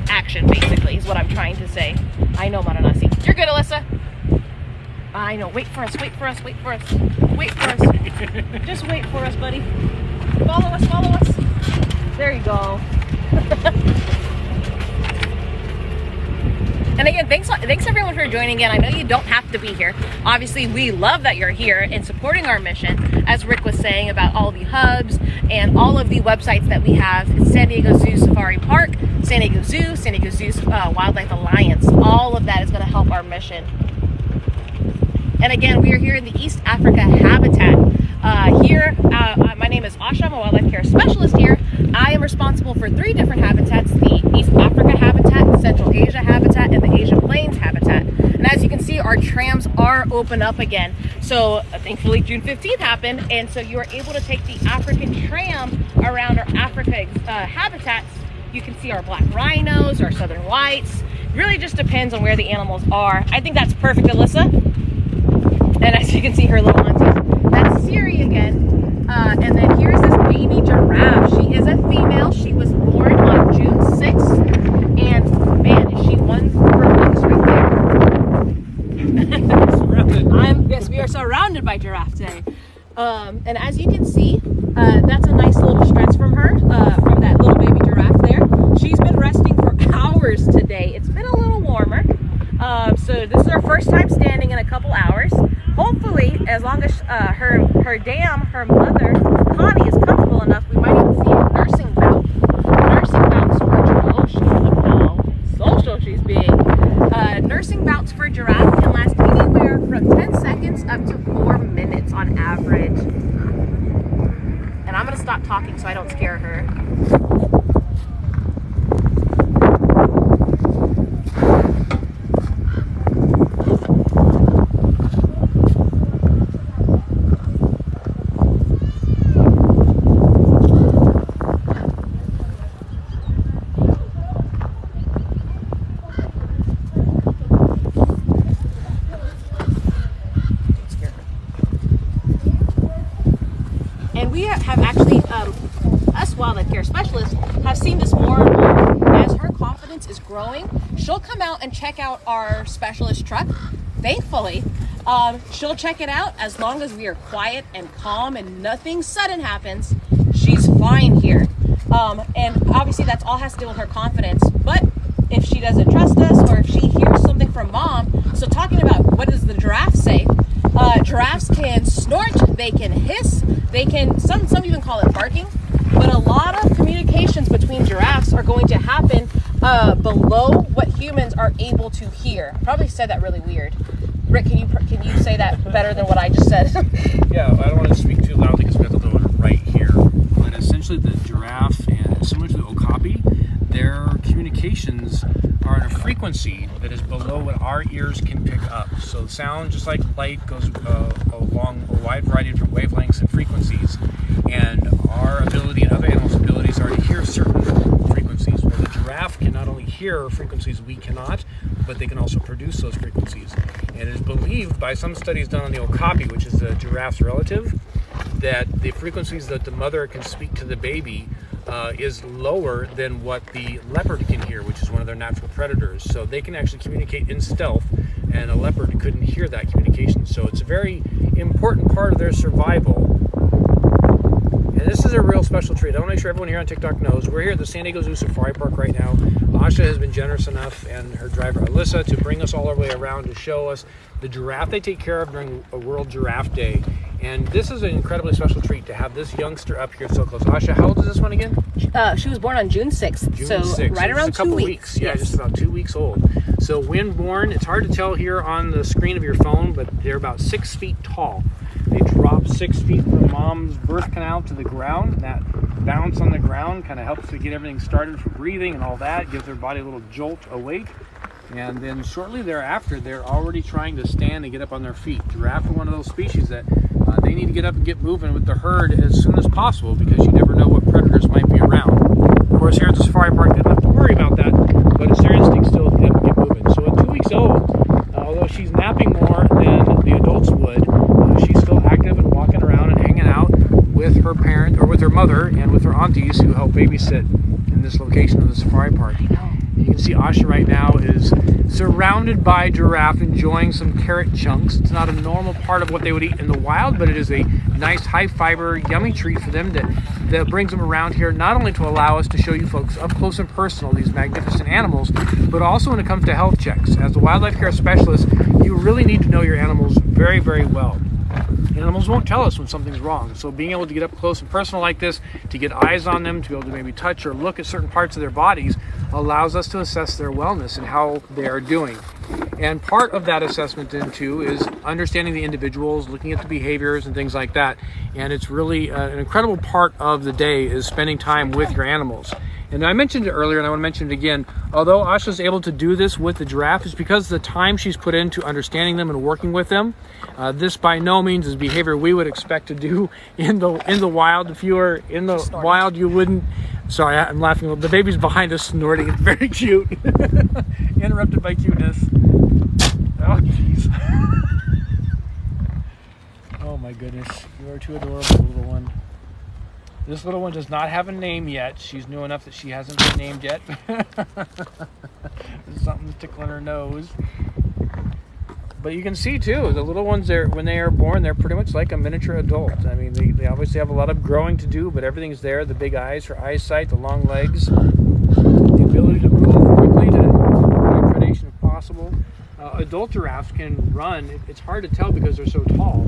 action, basically, is what I'm trying to say. I know, Maranasi. You're good, Alyssa. I know. Wait for us. Wait for us. Wait for us. Wait for us. Just wait for us, buddy. Follow us. Follow us. There you go. And again, thanks everyone for joining in. I know you don't have to be here. Obviously, we love that you're here and supporting our mission, as Rick was saying about all the hubs and all of the websites that we have. San Diego Zoo Safari Park, San Diego Zoo Wildlife Alliance. All of that is going to help our mission. And again, we are here in the East Africa habitat. My name is Asha. I'm a wildlife care specialist here. I am responsible for 3 different habitats: the East Africa habitat, the Central Asia habitat, and the Asian Plains habitat. And as you can see, our trams are open up again. So thankfully June 15th happened, and so you are able to take the African tram around our Africa habitats. You can see our black rhinos, our southern whites. Really just depends on where the animals are. I think that's perfect, Alyssa. And as you can see, her little aunties. That's Siri again. And then here's this baby giraffe. She is a female. She was born on June 6th. And man, is she one for looks right there. Yes, we are surrounded by giraffe today. And as you can see, that's a nice little stretch from her, from that little baby giraffe there. She's been resting for hours today. It's been a little warmer. So this is her first time standing in a couple hours. Hopefully, as long as her mother, Connie, is comfortable enough, we might even see a nursing bout. Nursing bouts for social she's being. Nursing bouts for giraffe can last anywhere from 10 seconds up to 4 minutes on average. And I'm going to stop talking so I don't scare her. We have actually, us wildlife care specialists have seen this more and more. As her confidence is growing, she'll come out and check out our specialist truck. Thankfully, she'll check it out as long as we are quiet and calm and nothing sudden happens. She's fine here. And obviously that's all has to do with her confidence. But if she doesn't trust us, or if she hears something from mom, so talking about what does the giraffe say? Giraffes can snort, they can hiss, they can, some even call it barking, but a lot of communications between giraffes are going to happen below what humans are able to hear. I probably said that really weird. Rick, can you say that better than what I just said? Yeah, I don't want to speak too loudly because we have to do it right here. But essentially the giraffe, and similar to the okapi, their communications are in a frequency that is below what our ears can pick up. So sound, just like light, goes along a wide variety of different wavelengths and frequencies. And our ability and other animals' abilities are to hear certain frequencies. Well, the giraffe can not only hear frequencies we cannot, but they can also produce those frequencies. And it is believed by some studies done on the okapi, which is the giraffe's relative, that the frequencies that the mother can speak to the baby is lower than what the leopard can hear, which is one of their natural predators. So they can actually communicate in stealth, and a leopard couldn't hear that communication. So it's a very important part of their survival. And this is a real special treat. I want to make sure everyone here on TikTok knows we're here at the San Diego Zoo Safari Park right now. Asha has been generous enough, and her driver Alyssa, to bring us all our way around to show us the giraffe they take care of during a World Giraffe Day. And this is an incredibly special treat to have this youngster up here so close. Asha, how old is this one again? She was born on June 6th. June so 6th. Right so around a couple 2 weeks. Yeah, Yes. just about 2 weeks old. So when born, it's hard to tell here on the screen of your phone, but they're about 6 feet tall. They drop 6 feet from mom's birth canal to the ground. That bounce on the ground kind of helps to get everything started for breathing and all that, gives their body a little jolt awake. And then shortly thereafter, they're already trying to stand and get up on their feet. Giraffe are one of those species that they need to get up and get moving with the herd as soon as possible, because you never know what predators might be around. Of course, here at the Safari Park, they don't have to worry about that, but it's their instinct still to get up and get moving. So at 2 weeks old, although she's napping more than the adults would, she's still active and walking around and hanging out with her parent, or with her mother, and with her aunties who help babysit in this location of the Safari Park. You can see Asha right now is surrounded by giraffe, enjoying some carrot chunks. It's not a normal part of what they would eat in the wild, but it is a nice high fiber, yummy treat for them that brings them around here, not only to allow us to show you folks up close and personal these magnificent animals, but also when it comes to health checks. As a wildlife care specialist, you really need to know your animals very, very well. Animals won't tell us when something's wrong. So being able to get up close and personal like this, to get eyes on them, to be able to maybe touch or look at certain parts of their bodies, allows us to assess their wellness and how they are doing. And part of that assessment then too is understanding the individuals, looking at the behaviors and things like that. And it's really an incredible part of the day is spending time with your animals. And I mentioned it earlier, and I want to mention it again. Although Asha's able to do this with the giraffe, it's because of the time she's put into understanding them and working with them. This by no means is behavior we would expect to do in the wild. If you were in the wild, you wouldn't. Sorry, I'm laughing. The baby's behind us snorting. It's very cute. Interrupted by cuteness. Oh, jeez. Oh my goodness, you are too adorable, little one. This little one does not have a name yet. She's new enough that she hasn't been named yet. There's something tickling her nose. But you can see too, the little ones, when they are born, they're pretty much like a miniature adult. I mean, they obviously have a lot of growing to do, but everything's there. The big eyes, her eyesight, the long legs, the ability to move quickly to avoid predation if possible. Adult giraffes can run. It's hard to tell because they're so tall.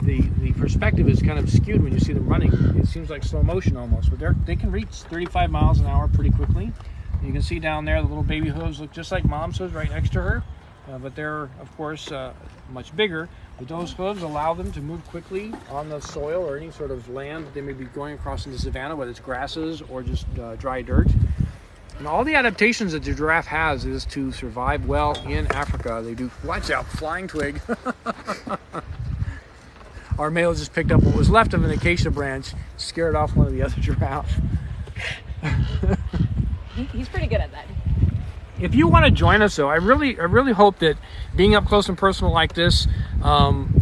The perspective is kind of skewed when you see them running. It seems like slow motion almost, but they can reach 35 miles an hour pretty quickly. You can see down there the little baby hooves look just like mom's hooves right next to her, but they're of course much bigger. But those hooves allow them to move quickly on the soil or any sort of land that they may be going across in the savannah, whether it's grasses or just dry dirt. And all the adaptations that the giraffe has is to survive well in Africa. They do, watch out, flying twig. Our male just picked up what was left of an acacia branch, scared off one of the other giraffes. He's pretty good at that. If you want to join us, though, I really hope that being up close and personal like this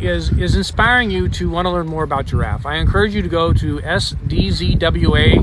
is inspiring you to want to learn more about giraffe. I encourage you to go to sdzwa.org,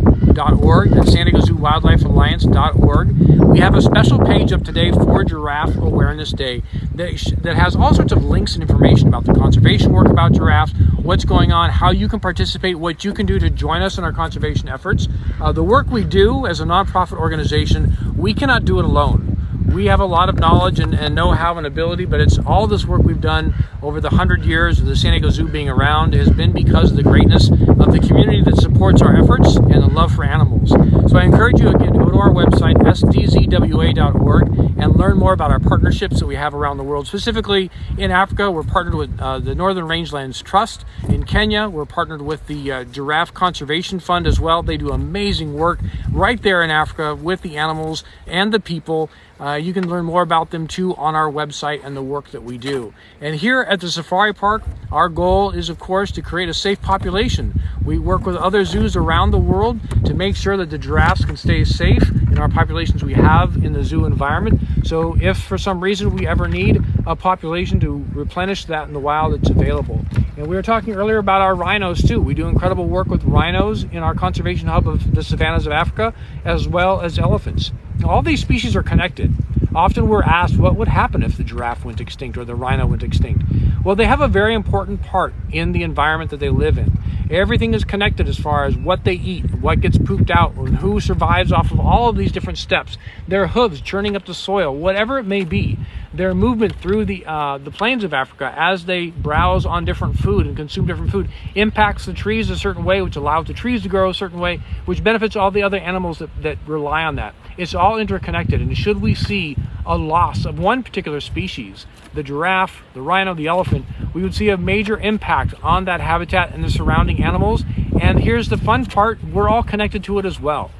that's San Diego Zoo Wildlife Alliance.org. We have a special page up today for Giraffe Awareness Day that has all sorts of links and information about the conservation work about giraffes, what's going on, how you can participate, what you can do to join us in our conservation efforts. The work we do as a nonprofit organization, we cannot do it alone. We have a lot of knowledge and know-how and ability, but it's all this work we've done over the 100 years of the San Diego Zoo being around has been because of the greatness of the community that supports our efforts and the love for animals. So I encourage you again to go to our website, sdzwa.org, and learn more about our partnerships that we have around the world. Specifically in Africa, we're partnered with the Northern Rangelands Trust. In Kenya, we're partnered with the Giraffe Conservation Fund as well. They do amazing work right there in Africa with the animals and the people. You can learn more about them too on our website and the work that we do. And here at the Safari Park, our goal is, of course, to create a safe population. We work with other zoos around the world to make sure that the giraffes can stay safe in our populations we have in the zoo environment. So if for some reason we ever need a population to replenish that in the wild, it's available. And we were talking earlier about our rhinos too. We do incredible work with rhinos in our conservation hub of the savannas of Africa, as well as elephants. All these species are connected. Often we're asked what would happen if the giraffe went extinct or the rhino went extinct. Well, they have a very important part in the environment that they live in. Everything is connected as far as what they eat, what gets pooped out, and who survives off of all of these different steps. Their hooves churning up the soil, whatever it may be. Their movement through the plains of Africa as they browse on different food and consume different food impacts the trees a certain way, which allows the trees to grow a certain way, which benefits all the other animals that rely on that. It's all interconnected, and should we see a loss of one particular species, the giraffe, the rhino, the elephant, we would see a major impact on that habitat and the surrounding animals. And here's the fun part, we're all connected to it as well.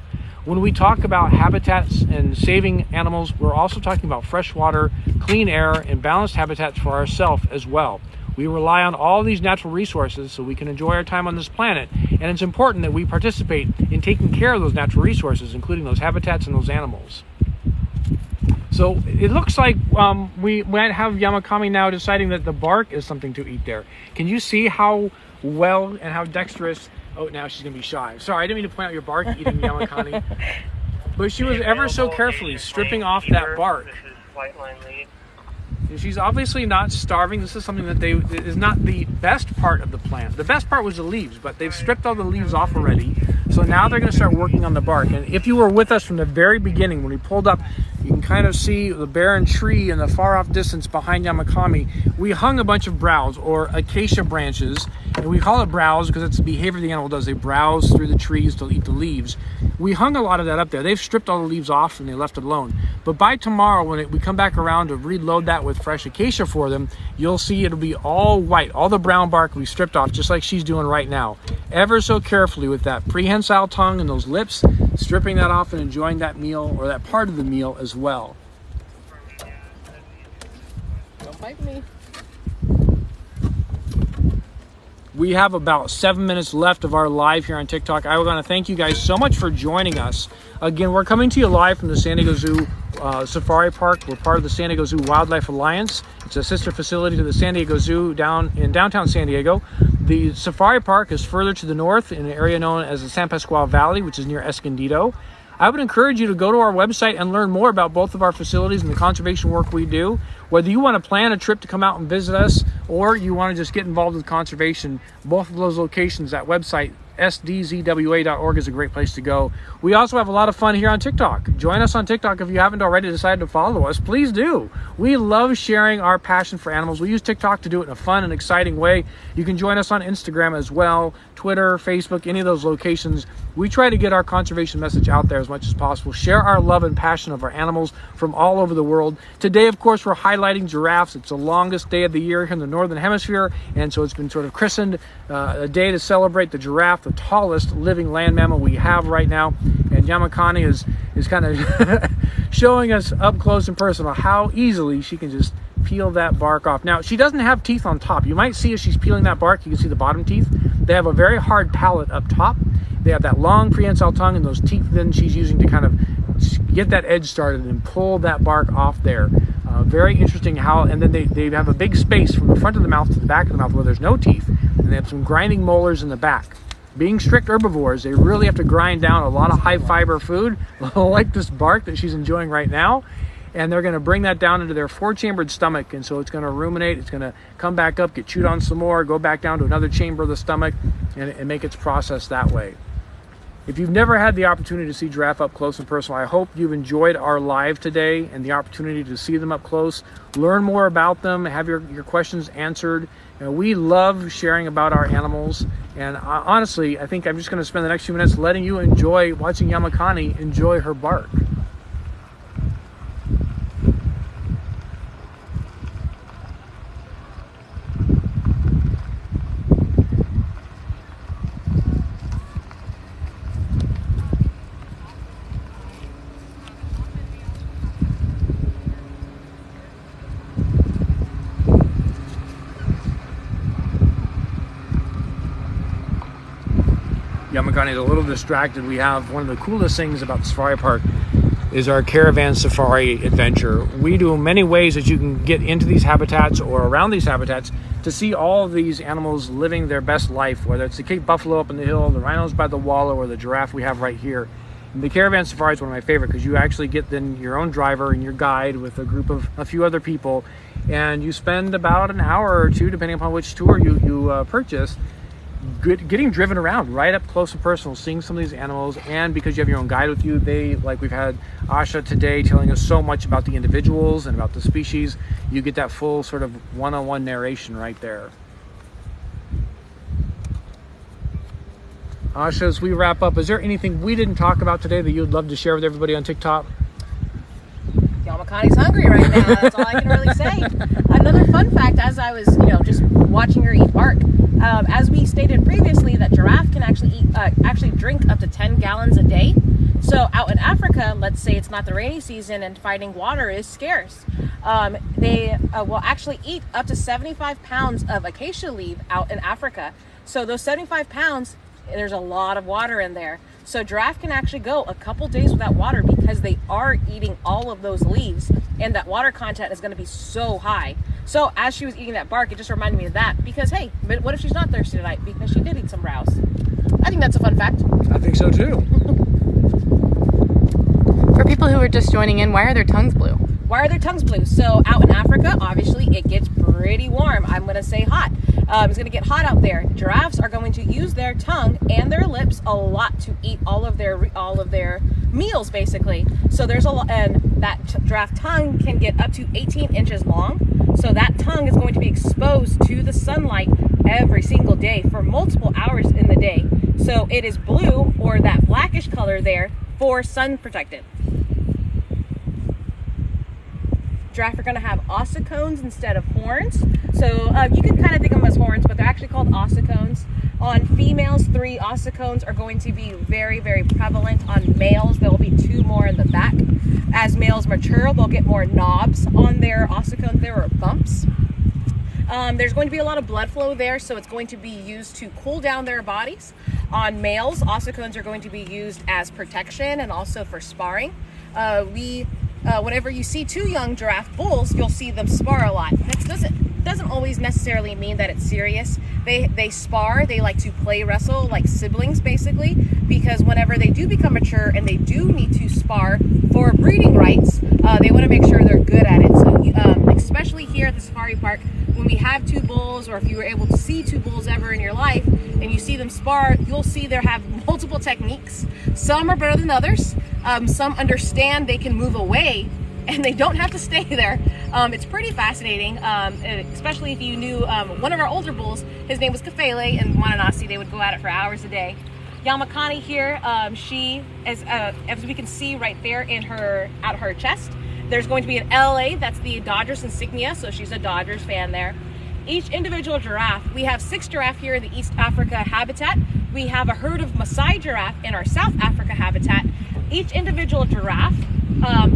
When we talk about habitats and saving animals, we're also talking about fresh water, clean air, and balanced habitats for ourselves as well. We rely on all these natural resources so we can enjoy our time on this planet, and it's important that we participate in taking care of those natural resources, including those habitats and those animals. So it looks like we might have Yamakami now deciding that the bark is something to eat there. Can you see how well and how dexterous? Oh, now she's gonna be shy. Sorry, I didn't mean to point out your bark eating Yamakani. But she was ever so carefully stripping off that bark. And she's obviously not starving. This is something that is not the best part of the plant. The best part was the leaves, but they've stripped all the leaves off already. So now they're gonna start working on the bark. And if you were with us from the very beginning, when we pulled up, you can kind of see the barren tree in the far off distance behind Yamakami. We hung a bunch of browse or acacia branches, and we call it browse because it's the behavior the animal does. They browse through the trees to eat the leaves. We hung a lot of that up there. They've stripped all the leaves off and they left it alone. But by tomorrow, when we come back around to reload that with fresh acacia for them, you'll see it'll be all white. All the brown bark will be stripped off, just like she's doing right now. Ever so carefully with that prehensile tongue and those lips, stripping that off and enjoying that meal or that part of the meal as well. Don't bite me. We have about 7 minutes left of our live here on TikTok. I want to thank you guys so much for joining us. Again, we're coming to you live from the San Diego Zoo Safari Park. We're part of the San Diego Zoo Wildlife Alliance. It's a sister facility to the San Diego Zoo down in downtown San Diego. The Safari Park is further to the north in an area known as the San Pasqual Valley, which is near Escondido. I would encourage you to go to our website and learn more about both of our facilities and the conservation work we do. Whether you want to plan a trip to come out and visit us or you want to just get involved with conservation, both of those locations, that website, sdzwa.org, is a great place to go. We also have a lot of fun here on TikTok. Join us on TikTok if you haven't already decided to follow us. Please do. We love sharing our passion for animals. We use TikTok to do it in a fun and exciting way. You can join us on Instagram as well, Twitter, Facebook, any of those locations. We try to get our conservation message out there as much as possible. Share our love and passion of our animals from all over the world. Today, of course, we're highlighting giraffes. It's the longest day of the year here in the Northern Hemisphere, and so it's been sort of christened a day to celebrate the giraffe, the tallest living land mammal we have right now. And Yamakani is kind of showing us up close and personal how easily she can just peel that bark off. Now, she doesn't have teeth on top. You might see as she's peeling that bark, you can see the bottom teeth. They have a very hard palate up top. They have that long prehensile tongue, and those teeth then she's using to kind of get that edge started and pull that bark off there. Very interesting how, and then they have a big space from the front of the mouth to the back of the mouth where there's no teeth, and they have some grinding molars in the back. Being strict herbivores, they really have to grind down a lot of high fiber food, like this bark that she's enjoying right now, and they're going to bring that down into their four-chambered stomach, and so it's going to ruminate, it's going to come back up, get chewed on some more, go back down to another chamber of the stomach, and make its process that way. If you've never had the opportunity to see giraffe up close and personal, I hope you've enjoyed our live today and the opportunity to see them up close, learn more about them, have your questions answered. We love sharing about our animals, and honestly, I think I'm just going to spend the next few minutes letting you enjoy watching Yamakani enjoy her bark. Yamakani is a little distracted. We have one of the coolest things about the safari park is our caravan safari adventure. We do many ways that you can get into these habitats or around these habitats to see all of these animals living their best life, whether it's the Cape buffalo up in the hill, the rhinos by the wallow, or the giraffe we have right here. And the caravan safari is one of my favorite because you actually get then your own driver and your guide with a group of a few other people, and you spend about an hour or two, depending upon which tour you purchase, getting driven around right up close and personal, seeing some of these animals. And because you have your own guide with you, they, like we've had Asha today telling us so much about the individuals and about the species, you get that full sort of one-on-one narration right there. Asha, as we wrap up, is there anything we didn't talk about today that you'd love to share with everybody on TikTok? Yamakanni's hungry right now. That's all I can really say. Another fun fact, as I was, just watching her eat bark, as we stated previously, that giraffe can actually drink up to 10 gallons a day. So out in Africa, let's say it's not the rainy season and finding water is scarce, they will actually eat up to 75 pounds of acacia leaf out in Africa. So those 75 pounds, there's a lot of water in there. So giraffe can actually go a couple days without water because they are eating all of those leaves, and that water content is going to be so high. So as she was eating that bark, it just reminded me of that, because hey, but what if she's not thirsty tonight because she did eat some browse? I think that's a fun fact. I think so too. For people who are just joining in, why are their tongues blue? Why are their tongues blue? So out in Africa, obviously it gets pretty warm. I'm going to say hot. It's going to get hot out there. Giraffes are going to use their tongue and their lips a lot to eat all of their meals, basically. So there's a lot, and that giraffe tongue can get up to 18 inches long. So that tongue is going to be exposed to the sunlight every single day for multiple hours in the day. So it is blue, or that blackish color there, for sun protected. Giraffe are going to have ossicones instead of horns. So you can kind of think of them as horns, but they're actually called ossicones. On females, 3 ossicones are going to be very, very prevalent. On males, there will be 2 more in the back. As males mature, they'll get more knobs on their ossicones. There are bumps. There's going to be a lot of blood flow there, so it's going to be used to cool down their bodies. On males, ossicones are going to be used as protection and also for sparring. Whenever you see 2 young giraffe bulls, you'll see them spar a lot. That doesn't always necessarily mean that it's serious. They spar, they like to play wrestle like siblings, basically, because whenever they do become mature and they do need to spar for breeding rights, they want to make sure they're good at it. So especially here at the safari park, when we have 2 bulls, or if you were able to see 2 bulls ever in your life and you see them spar, you'll see they have multiple techniques. Some are better than others. Some understand they can move away and they don't have to stay there. It's pretty fascinating, especially if you knew one of our older bulls. His name was Kafele, and Mananasi. They would go at it for hours a day. Yamakanni here, she, as we can see right there at her chest, there's going to be an LA, that's the Dodgers insignia, so she's a Dodgers fan there. Each individual giraffe, we have 6 giraffe here in the East Africa habitat. We have a herd of Maasai giraffe in our South Africa habitat. Each individual giraffe,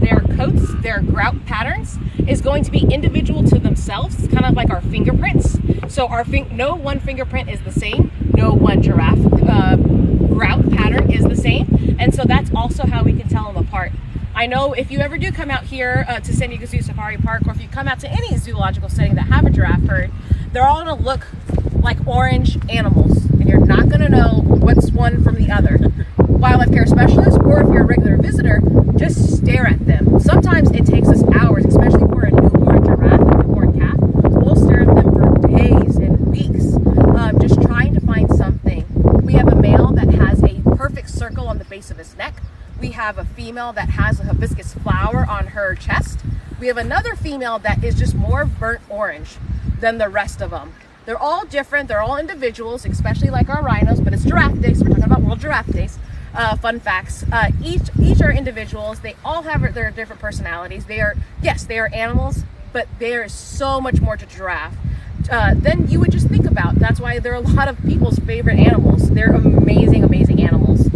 their coats, their grout patterns, is going to be individual to themselves. It's kind of like our fingerprints. So no one fingerprint is the same. No one giraffe grout pattern is the same. And so that's also how we can tell them apart. I know if you ever do come out here to San Diego Zoo Safari Park, or if you come out to any zoological setting that have a giraffe herd, they're all going to look like orange animals, and you're not going to know what's one from the other. Wildlife care specialist, or if you're a regular visitor, just stare at them. Sometimes it takes us hours, especially for a newborn giraffe, a newborn calf. We'll stare at them for days and weeks, just trying to find something. We have a male that has a perfect circle on the base of his neck. We have a female that has a hibiscus flower on her chest. We have another female that is just more burnt orange than the rest of them. They're all different, they're all individuals, especially like our rhinos, but it's Giraffe Day, so we're talking about World Giraffe Days. Fun facts, each are individuals. They all have their different personalities. They are animals, but there is so much more to giraffe than you would just think about. That's why they're a lot of people's favorite animals. They're amazing, amazing animals.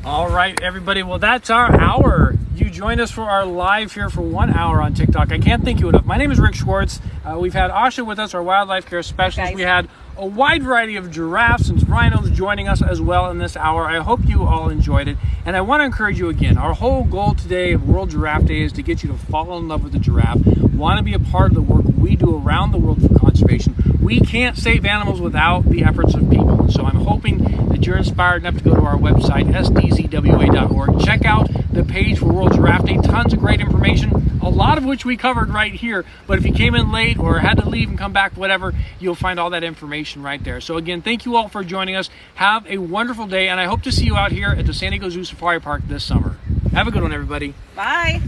All right, everybody. Well, that's our hour. You joined us for our live here for 1 hour on TikTok. I can't thank you enough. My name is Rick Schwartz. We've had Asha with us, our wildlife care specialist. Guys. We had a wide variety of giraffes and rhinos joining us as well in this hour. I hope you all enjoyed it. And I want to encourage you again, our whole goal today of World Giraffe Day is to get you to fall in love with the giraffe, want to be a part of the work we do around the world for conservation. We can't save animals without the efforts of people. And so I'm hoping that you're inspired enough to go to our website, sdzwa.org. Check out the page for World Giraffe Day. Tons of great information, a lot of which we covered right here. But if you came in late or had to leave and come back, whatever, you'll find all that information right there. So again, thank you all for joining us. Have a wonderful day, and I hope to see you out here at the San Diego Zoo Safari Park this summer. Have a good one, everybody. Bye.